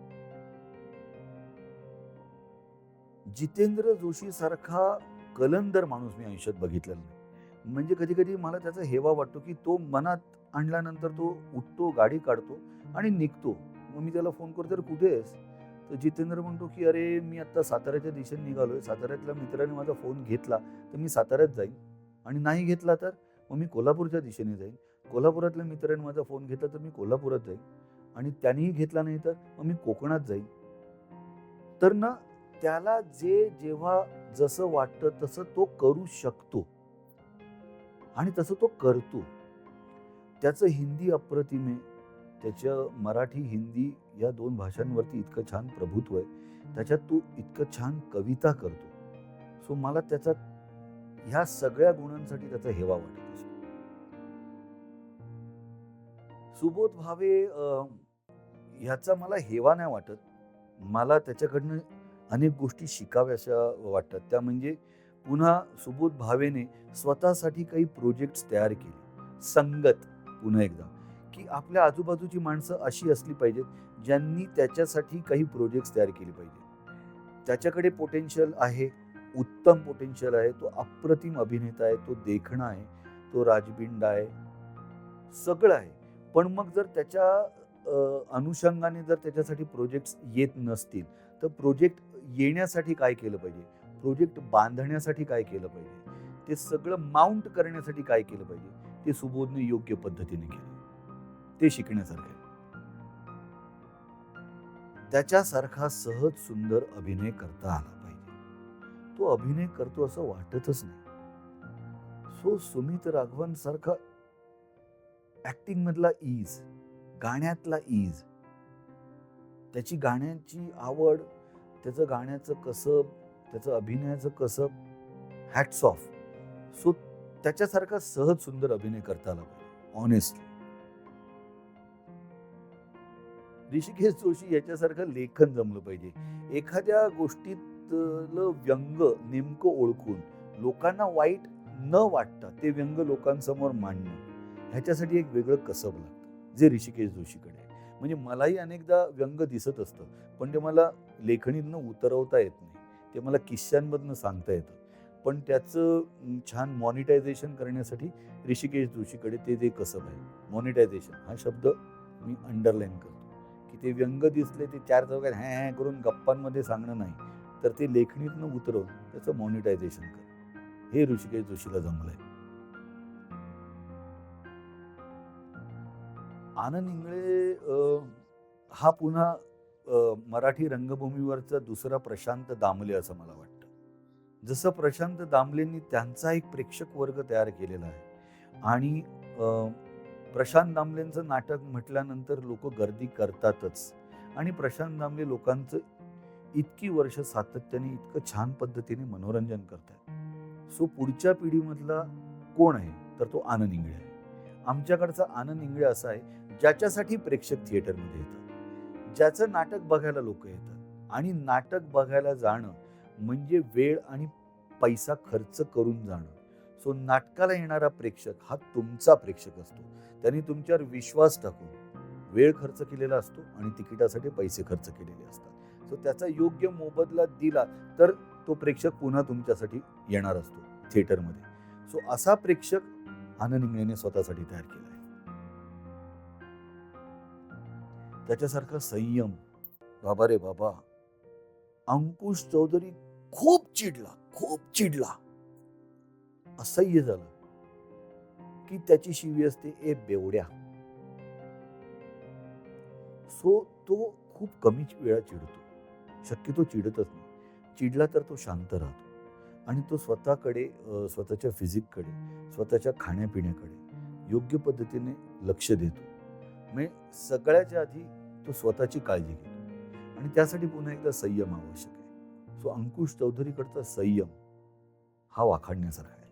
Speaker 1: जितेंद्र जोशी सारखा कलंदर माणूस मी आयुष्यात बघितलेला नाही. म्हणजे कधी कधी मला त्याचा हेवा वाटतो की तो मनात आणल्यानंतर तो उठतो, गाडी काढतो आणि निघतो. मग मी त्याला फोन करतो, तर कुठे आहेस? तर जितेंद्र म्हणतो की अरे मी आता साताऱ्याच्या दिशेने निघालोय, साताऱ्यातल्या मित्राने माझा फोन घेतला तर मी साताऱ्यात जाईन, आणि नाही घेतला तर मग मी कोल्हापूरच्या दिशेने जाईन, कोल्हापुरातल्या मित्राने माझा फोन घेतला तर मी कोल्हापुरात जाईन, आणि त्यानेही घेतला नाही तर मग मी कोकणात जाईन. तर ना, त्याला जेव्हा जसं वाटतं तसं तो करू शकतो आणि तसं तो करतो. त्याचं हिंदी अप्रतिम आहे. त्याच्या मराठी हिंदी या 2 भाषांवरती इतकं छान प्रभुत्व आहे. त्याच्यात तो इतकं छान कविता करतो. सो मला त्याचा ह्या सगळ्या गुणांसाठी त्याचा हेवा वाटत असतो. सुबोध भावे ह्याचा मला हेवा नाही वाटत. मला त्याच्याकडनं अनेक गोष्टी शिकाव्याशा वाटतात. त्या म्हणजे पुन्हा सुबोध भावेने स्वतःसाठी काही प्रोजेक्ट्स तयार केले. संगत पुन्हा एकदा, की आपल्या आजूबाजूची माणसं अशी असली पाहिजेत ज्यांनी त्याच्यासाठी काही प्रोजेक्ट्स तयार केले पाहिजे. त्याच्याकडे पोटेन्शियल आहे, उत्तम पोटेन्शियल आहे. तो अप्रतिम अभिनेता आहे, तो देखणा आहे, तो राजबिंडा आहे, सगळं आहे. पण मग जर त्याच्या अनुषंगाने जर त्याच्यासाठी प्रोजेक्ट्स येत नसतील तर प्रोजेक्ट येण्यासाठी काय केलं पाहिजे, प्रोजेक्ट बांधण्यासाठी काय केलं पाहिजे, ते सगळं माउंट करण्यासाठी काय केलं पाहिजे, ते सुबोधने योग्य पद्धतीने केलं. ते शिकण्यासारखं आहे. त्याच्यासारखा सहज सुंदर अभिनय करता आला पाहिजे. तो अभिनय करतो असं वाटतच नाही. सो सुमित राघवन सारखा ऍक्टिंग मधला ईज, गाण्यातला ईज, त्याची गाण्याची आवड, त्याचं गाण्याचं कसब, त्याचं अभिनयाचं कसब, हॅट्स ऑफ. सो त्याच्यासारखा सहज सुंदर अभिनय करता आला पाहिजे, ऑनेस्टली. ऋषिकेश जोशी याच्यासारखं लेखन जमलं पाहिजे. एखाद्या गोष्टीतलं व्यंग नेमकं ओळखून लोकांना वाईट न वाटता ते व्यंग लोकांसमोर मांडणं, ह्याच्यासाठी एक वेगळं कसब लागतं, जे ऋषिकेश जोशीकडे आहे. म्हणजे मलाही अनेकदा व्यंग दिसत असतं, पण ते मला लेखणीतनं उतरवता येत नाही. ते मला किस्स्यांमधनं सांगता येतं. पण त्याचं छान मॉनिटायझेशन करण्यासाठी ऋषिकेश जोशीकडे ते कसब आहे. मॉनिटायझेशन हा शब्द मी अंडरलाईन करतो, की ते व्यंग दिसले ते चार चौघात हॅ हॅ करून गप्पांमध्ये सांगणं नाही, तर ते लेखणीतनं उतरवून त्याचं मॉनिटायझेशन कर, हे ऋषिकेश जोशीला जमलंय. आनंद इंगळे हा पुन्हा मराठी रंगभूमीवरचा दुसरा प्रशांत दामले असं मला वाटतं. जसं प्रशांत दामलेंनी त्यांचा एक प्रेक्षक वर्ग तयार केलेला आहे आणि प्रशांत दामलेंचं नाटक म्हटल्यानंतर लोक गर्दी करतातच आणि प्रशांत दामले लोकांचं इतकी वर्ष सातत्याने इतकं छान पद्धतीने मनोरंजन करतात. सो पुढच्या पिढीमधला कोण आहे तर तो आनंद इंगळे आहे. आमच्याकडचा आनंद इंगळे असा आहे ज्याच्यासाठी प्रेक्षक थिएटरमध्ये येतात, ज्याचं नाटक बघायला लोक येतात आणि नाटक बघायला जाणं म्हणजे वेळ आणि पैसा खर्च करून जाणं. सो नाटकाला येणारा प्रेक्षक हा तुमचा प्रेक्षक असतो. त्यांनी तुमच्यावर विश्वास टाकून वेळ खर्च केलेला असतो आणि तिकिटासाठी पैसे खर्च केलेले असतात. सो त्याचा योग्य मोबदला दिला तर तो प्रेक्षक पुन्हा तुमच्यासाठी येणार असतो थिएटरमध्ये. सो असा प्रेक्षक आनंद इंगळेने स्वतःसाठी तयार केला आहे. त्याच्यासारखा संयम, बाबा रे बाबा, अंकुश चौधरी खूप चिडला, असह्य झालं की त्याची शिवी असते ए बेवड्या. सो तो खूप कमी वेळा चिडतो, शक्यतो चिडतच नाही. चिडला तर तो शांत राहतो आणि तो स्वतःकडे, स्वतःच्या फिजिककडे, स्वतःच्या खाण्यापिण्याकडे योग्य पद्धतीने लक्ष देतो. म्हणजे सगळ्याच्या आधी तो स्वतःची काळजी घेतो आणि त्यासाठी पुन्हा एकदा संयम आवश्यक आहे. सो अंकुश चौधरीकडचा संयम हा वाखाणण्यासारखा आहे.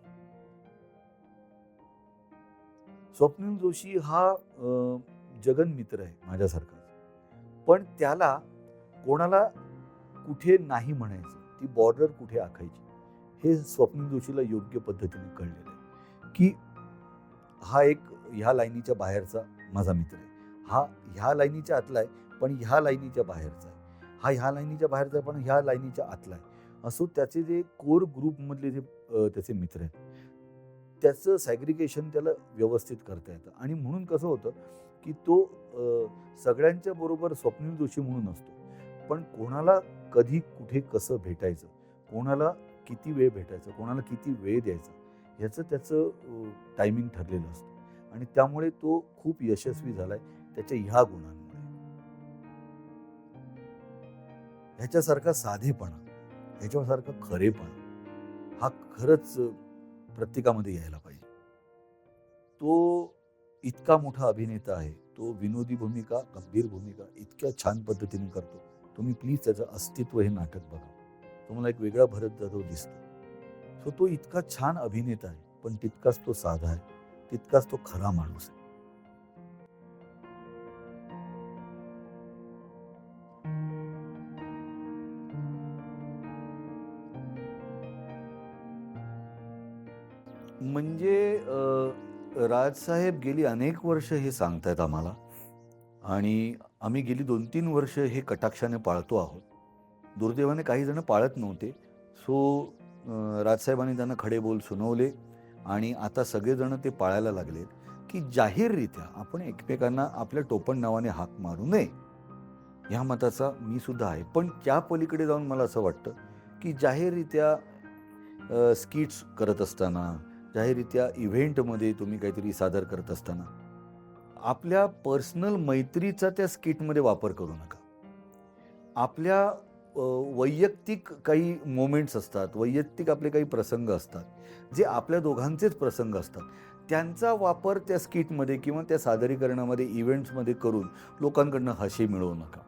Speaker 1: स्वप्नील जोशी हा जगन्मित्र आहे माझ्यासारखा, पण त्याला कोणाला कुठे नाही म्हणायचं, ती बॉर्डर कुठे आखायची हे स्वप्नील जोशीला योग्य पद्धतीने कळलेलं आहे की हा एक ह्या लाईनीच्या बाहेरचा माझा मित्र आहे, हा ह्या लाईनीच्या आतला आहे पण ह्या लाईनीच्या बाहेरचा आहे, हा ह्या लाईनीच्या बाहेरचा आहे पण ह्या लाईनीच्या आतला आहे. असो त्याचे जे कोर ग्रुपमधले जे त्याचे मित्र आहेत त्याचं सॅग्रिगेशन त्याला व्यवस्थित करता येतं आणि म्हणून कसं होतं की तो सगळ्यांच्या बरोबर स्वप्नील जोशी म्हणून असतो, पण कोणाला कधी कुठे कसं भेटायचं, कोणाला किती वेळ भेटायचं, कोणाला किती वेळ द्यायचा ह्याचं त्याचं टायमिंग ठरलेलं असतं आणि त्यामुळे तो खूप यशस्वी झालाय त्याच्या ह्या गुणांमुळे. ह्याच्यासारखा साधेपणा, ह्याच्यासारखा खरेपणा हा खरंच प्रत्येकामध्ये यायला पाहिजे. तो इतका मोठा अभिनेता आहे, तो विनोदी भूमिका, गंभीर भूमिका इतक्या छान पद्धतीने करतो. तुम्ही प्लीज त्याचं अस्तित्व हे नाटक बघा, तुम्हाला एक वेगळा भरत जाधव दिसतो. सो तो इतका छान अभिनेता आहे पण तितकाच तो साधा आहे, तितकाच तो खरा माणूस आहे. म्हणजे राजसाहेब गेली अनेक वर्ष हे सांगतायत आम्हाला आणि आम्ही गेली 2-3 वर्ष हे कटाक्षाने पाळतो आहोत. दुर्दैवाने काही जण पाळत नव्हते. सो राजसाहेबांनी त्यांना खडे बोल सुनावले आणि आता सगळेजण ते पाळायला लागलेत की जाहीररित्या आपण एकमेकांना आपल्या टोपण नावाने हाक मारू नये. ह्या मताचा मी सुद्धा आहे. पण त्या पलीकडे जाऊन मला असं वाटतं की जाहीररित्या स्किट्स करत असताना, जाहीररित्या इव्हेंटमध्ये तुम्ही काहीतरी सादर करत असताना आपल्या पर्सनल मैत्रीचा त्या स्किटमध्ये वापर करू नका. आपल्या वैयक्तिक काही मोमेंट्स असतात, वैयक्तिक आपले काही प्रसंग असतात, जे आपल्या दोघांचेच प्रसंग असतात. त्यांचा वापर त्या स्किटमध्ये किंवा त्या सादरीकरणामध्ये, इव्हेंट्समध्ये करून लोकांकडनं हशी मिळवू नका.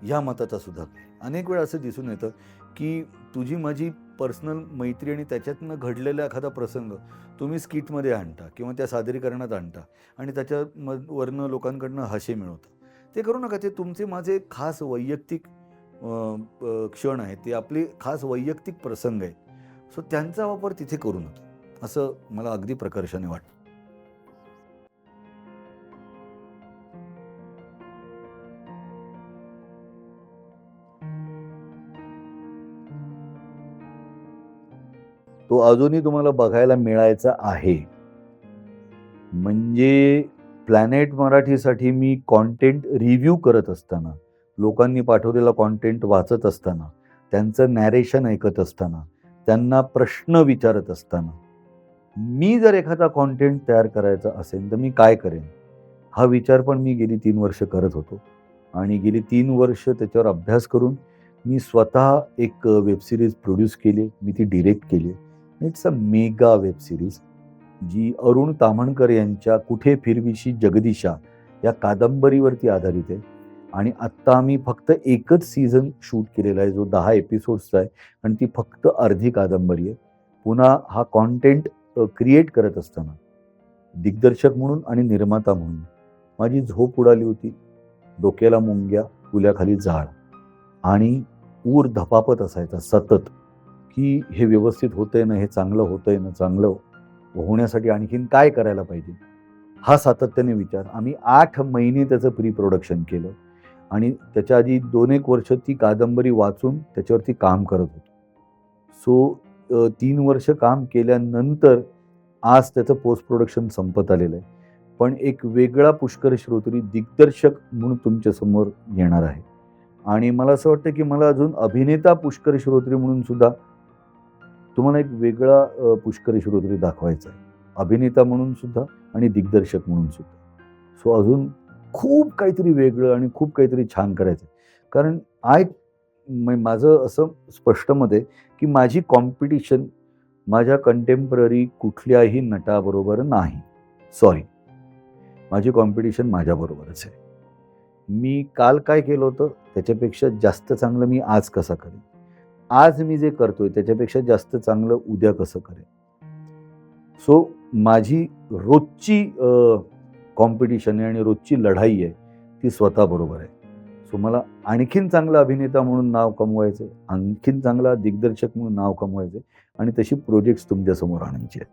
Speaker 1: ह्या मताचा सुद्धा अनेक वेळा असं दिसून येतं की तुझी माझी पर्सनल मैत्री आणि त्याच्यातनं घडलेला एखादा प्रसंग तुम्ही स्किटमध्ये आणता किंवा त्या सादरीकरणात आणता आणि त्याच्यावरनं लोकांकडनं हशी मिळवता. ते करू नका. ते तुमचे माझे खास वैयक्तिक क्षण आहेत, ते आपले खास वैयक्तिक प्रसंग आहेत. सो त्यांचा वापर तिथे करू नका, असं मला अगदी प्रकर्षाने वाटतं. तो अजूनही तुम्हाला बघायला मिळायचा आहे. म्हणजे प्लॅनेट मराठीसाठी मी कॉन्टेंट रिव्ह्यू करत असताना, लोकांनी पाठवलेला कॉन्टेंट वाचत असताना, त्यांचं नॅरेशन ऐकत असताना, त्यांना प्रश्न विचारत असताना, मी जर एखादा कॉन्टेंट तयार करायचा असेल तर मी काय करेन? हा विचार पण मी गेली 3 वर्ष करत होतो आणि गेली 3 वर्ष त्याच्यावर अभ्यास करून मी स्वतः एक वेब सीरीज प्रोड्यूस केली. मी ती डिरेक्ट केली. It's a mega web series जी अरुण ताम्हणकर यांच्या कुठे फिरविशी जगदीशा या कादंबरीवरती आधारित आहे. आणि आत्ता आम्ही फक्त एकच सीझन शूट केलेला आहे, जो 10 एपिसोड्सचा आहे आणि ती फक्त अर्धी कादंबरी आहे. पुन्हा हा कॉन्टेंट क्रिएट करत असताना दिग्दर्शक म्हणून आणि निर्माता म्हणून माझी झोप उडाली होती. डोक्याला मुंग्या, पुल्याखाली जाळ आणि ऊर धपापत असायचा सतत, की हे व्यवस्थित होतंय ना, हे चांगलं होतंय ना, चांगलं होण्यासाठी आणखीन काय करायला पाहिजे? हा सातत्याने विचार. आम्ही 8 महिने त्याचं प्री प्रोडक्शन केलं आणि त्याच्या आधी 2-1 वर्ष ती कादंबरी वाचून त्याच्यावरती काम करत होतो. सो 3 वर्ष काम केल्यानंतर आज त्याचं पोस्ट प्रोडक्शन संपत आलेलं आहे. पण एक वेगळा पुष्कर श्रोत्री दिग्दर्शक म्हणून तुमच्यासमोर येणार आहे. आणि मला असं वाटतं, की मला अजून अभिनेता पुष्कर श्रोत्री म्हणून सुद्धा तुम्हाला एक वेगळा पुष्कर श्रोत्री दाखवायचा आहे. अभिनेता म्हणून सुद्धा आणि दिग्दर्शक म्हणून सुद्धा. सो अजून खूप काहीतरी वेगळं आणि खूप काहीतरी छान करायचं आहे. कारण माझं असं स्पष्ट मत आहे, की माझी कॉम्पिटिशन माझ्या कंटेम्पररी कुठल्याही नटाबरोबर नाही. सॉरी. माझी कॉम्पिटिशन माझ्याबरोबरच आहे. मी काल काय केलं होतं त्याच्यापेक्षा जास्त चांगलं मी आज कसं करेन? आज मी जे करतोय त्याच्यापेक्षा जास्त चांगलं उद्या कसं करेन? सो माझी रोजची कॉम्पिटिशन आहे आणि रोजची लढाई आहे ती स्वतःबरोबर आहे. सो मला आणखीन चांगला अभिनेता म्हणून नाव कमवायचं आहे, आणखीन चांगला दिग्दर्शक म्हणून नाव कमवायचं आहे आणि तशी प्रोजेक्ट्स तुमच्यासमोर आणायची आहेत.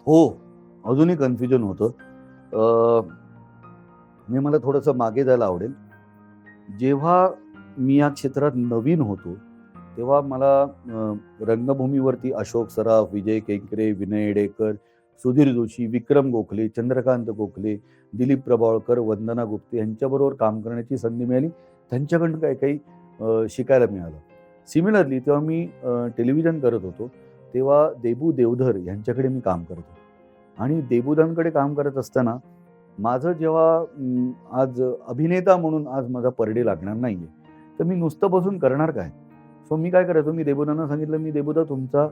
Speaker 1: हो, अजूनही कन्फ्युजन होतं. म्हणजे मला थोडंसं मागे जायला आवडेल. जेव्हा मी या क्षेत्रात नवीन होतो, तेव्हा मला रंगभूमीवरती अशोक सराफ, विजय केंकरे, विनय येडेकर, सुधीर जोशी, विक्रम गोखले, चंद्रकांत गोखले, दिलीप प्रभावळकर, वंदना गुप्ते यांच्याबरोबर काम करण्याची संधी मिळाली. त्यांच्याकडून काही शिकायला मिळालं. सिमिलरली तेव्हा मी टेलिव्हिजन करत होतो, तेव्हा देबू देवधर यांच्याकडे मी काम करत होतो आणि देबूदांकडे काम करत असताना माझं जेव्हा आज अभिनेता म्हणून आज माझा परडे लागणार नाहीये, तर मी नुसतं बसून करणार काय? सो मी काय करायचो, मी देबूदांना सांगितलं, "मी देबूदा तुमचा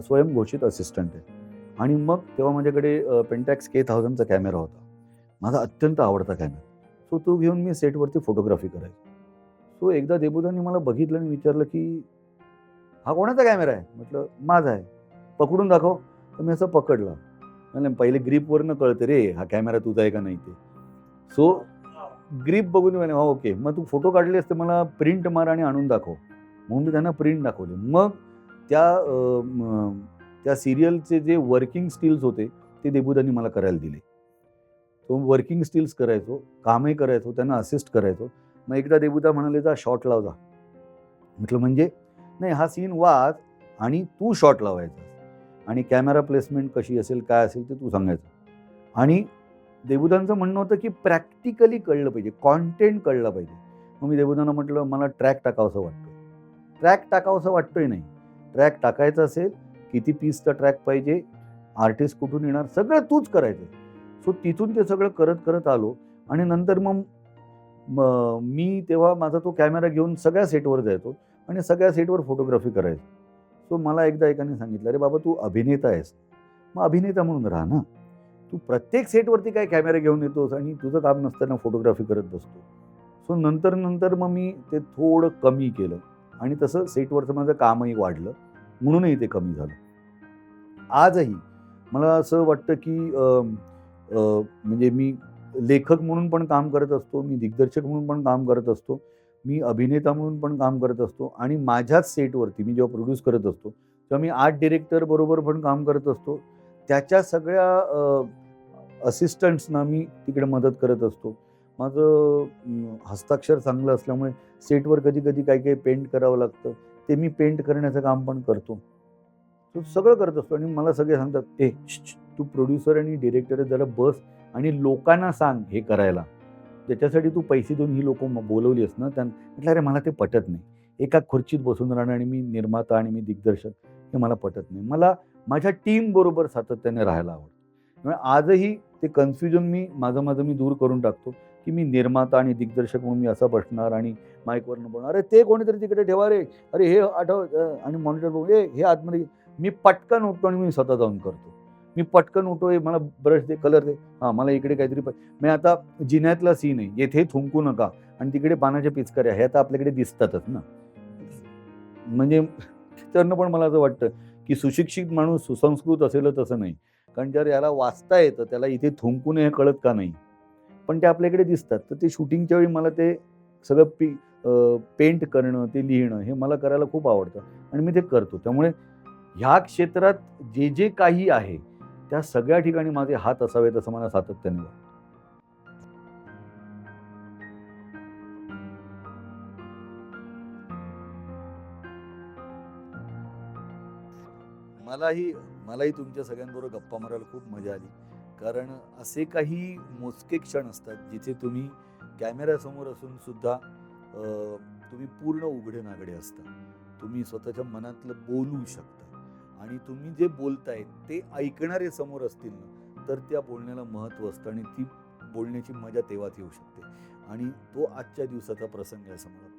Speaker 1: स्वयंघोषित असिस्टंट आहे." आणि मग तेव्हा माझ्याकडे पेंटॅक्स K1000चा कॅमेरा होता. माझा अत्यंत आवडता कॅमेरा. सो तो घेऊन मी सेटवरती फोटोग्राफी करायचो. सो एकदा देबूदांनी मला बघितलं आणि विचारलं, की "हा कोणाचा कॅमेरा आहे?" म्हटलं, "माझा आहे." "पकडून दाखव." तर मी असं पकडला. नाही पहिले ग्रिपवरनं कळतं रे, हा कॅमेरा तुझा आहे का नाही ते. सो ग्रिप बघून म्हणे, "हो, ओके. मग तू फोटो काढले असते मला प्रिंट मार आणि आणून दाखव." म्हणून मी त्यांना प्रिंट दाखवले. मग त्या सीरियलचे जे वर्किंग स्टिल्स होते ते देबूदांनी मला करायला दिले. तो वर्किंग स्टिल्स करायचो, कामही करायचो, त्यांना असिस्ट करायचो. मग एकदा देबूदा म्हणाले, "जा शॉट लाव जा." म्हटलं, "म्हणजे?" "नाही, हा सीन वाच आणि तू शॉट लावायचा आणि कॅमेरा प्लेसमेंट कशी असेल, काय असेल ते तू सांगायचं." आणि देबूदांचं म्हणणं होतं, की प्रॅक्टिकली कळलं पाहिजे, कॉन्टेंट कळलं पाहिजे. मग मी देबूदांना म्हटलं, "मला ट्रॅक टाकावासा वाटतोय." ट्रॅक टाकावासा वाटतोय नाही. ट्रॅक टाकायचा असेल, किती पीसचा ट्रॅक पाहिजे, आर्टिस्ट कुठून येणार, सगळं तूच करायचं. सो तिथून ते सगळं करत आलो आणि नंतर मग मी तेव्हा माझा तो कॅमेरा घेऊन सगळ्या सेटवर जायचो आणि सगळ्या सेटवर फोटोग्राफी करायचो. सो मला एकदा एकाने सांगितलं, "अरे बाबा, तू अभिनेता आहेस, मग अभिनेता म्हणून राहा ना. तू प्रत्येक सेटवरती काय कॅमेरा घेऊन येतोस आणि तुझं काम नसताना फोटोग्राफी करत बसतो." सो नंतर मग मी ते थोडं कमी केलं आणि तसं सेटवरचं माझं कामही वाढलं, म्हणूनही ते कमी झालं. आजही मला असं वाटतं, की म्हणजे मी लेखक म्हणून पण काम करत असतो, मी दिग्दर्शक म्हणून पण काम करत असतो, मी अभिनेता म्हणून पण काम करत असतो आणि माझ्याच सेटवरती मी जेव्हा प्रोड्यूस करत असतो, तेव्हा मी आर्ट डिरेक्टर बरोबर पण काम करत असतो. त्याच्या सगळ्या असिस्टंट्सना मी तिकडे मदत करत असतो. माझं हस्ताक्षर चांगलं असल्यामुळे सेटवर कधी-कधी काही-काही पेंट करावं लागतं. ते मी पेंट करण्याचं काम पण करतो. तो सगळं करत असतो आणि मला सगळे सांगतात, "ए तू प्रोड्युसर आणि डिरेक्टर आहे, जरा बस आणि लोकांना सांग हे करायला. त्याच्यासाठी तू पैसे देऊन ही लोकं बोलवली आहेस ना." म्हटलं, "अरे मला ते पटत नाही. एका खुर्चीत बसून राहणं आणि मी निर्माता आणि मी दिग्दर्शक हे मला पटत नाही. मला माझ्या टीमबरोबर सातत्याने राहायला आवडतं." त्यामुळे आजही ते कन्फ्युजन माझं मी दूर करून टाकतो, की मी निर्माता आणि दिग्दर्शक म्हणून मी असा बसणार आणि माईकवरनं बोलणार, "अरे ते कोणीतरी तिकडे ठेवा रे. अरे हे आठव" आणि मॉनिटर बघून, "ए हे आतमध्ये." मी पटकन उठतो आणि मी स्वतः जाऊन करतो. मी पटकन उठतो, "ए मला ब्रश दे, कलर दे. हां, मला इकडे काहीतरी मी आता जिन्यातला सीन आहे. येथे थुंकू नका आणि तिकडे पानाच्या पिचकाऱ्या हे आता आपल्याकडे दिसतातच ना." म्हणजे त्यातनं पण मला असं वाटतं, की सुशिक्षित माणूस सुसंस्कृत असेलच असं नाही. कारण जर याला वाचता येतं, त्याला इथे थुंकू नये हे कळत का नाही? पण ते आपल्याकडे दिसतात. तर ते शूटिंगच्या वेळी मला ते सगळं पेंट करणं, ते लिहिणं हे मला करायला खूप आवडतं आणि मी ते करतो. त्यामुळे ह्या क्षेत्रात जे काही आहे, त्या सगळ्या ठिकाणी माझे हात असावेत असं मला सातत्याने वाटतं. मलाही मलाही तुमच्या सगळ्यांबरोबर गप्पा मारायला खूप मजा आली. कारण असे काही मोजके क्षण असतात, जिथे तुम्ही कॅमेऱ्यासमोर असून सुद्धा तुम्ही पूर्ण उघडे-नागडे असता. तुम्ही स्वतःच्या मनातलं बोलू शकता आणि तुम्ही जे बोलताय ते ऐकणारे समोर असतील ना, तर त्या बोलण्याला महत्त्व असतं आणि ती बोलण्याची मजा तेव्हाच येऊ शकते आणि तो आजच्या दिवसाचा प्रसंग आहे असं मला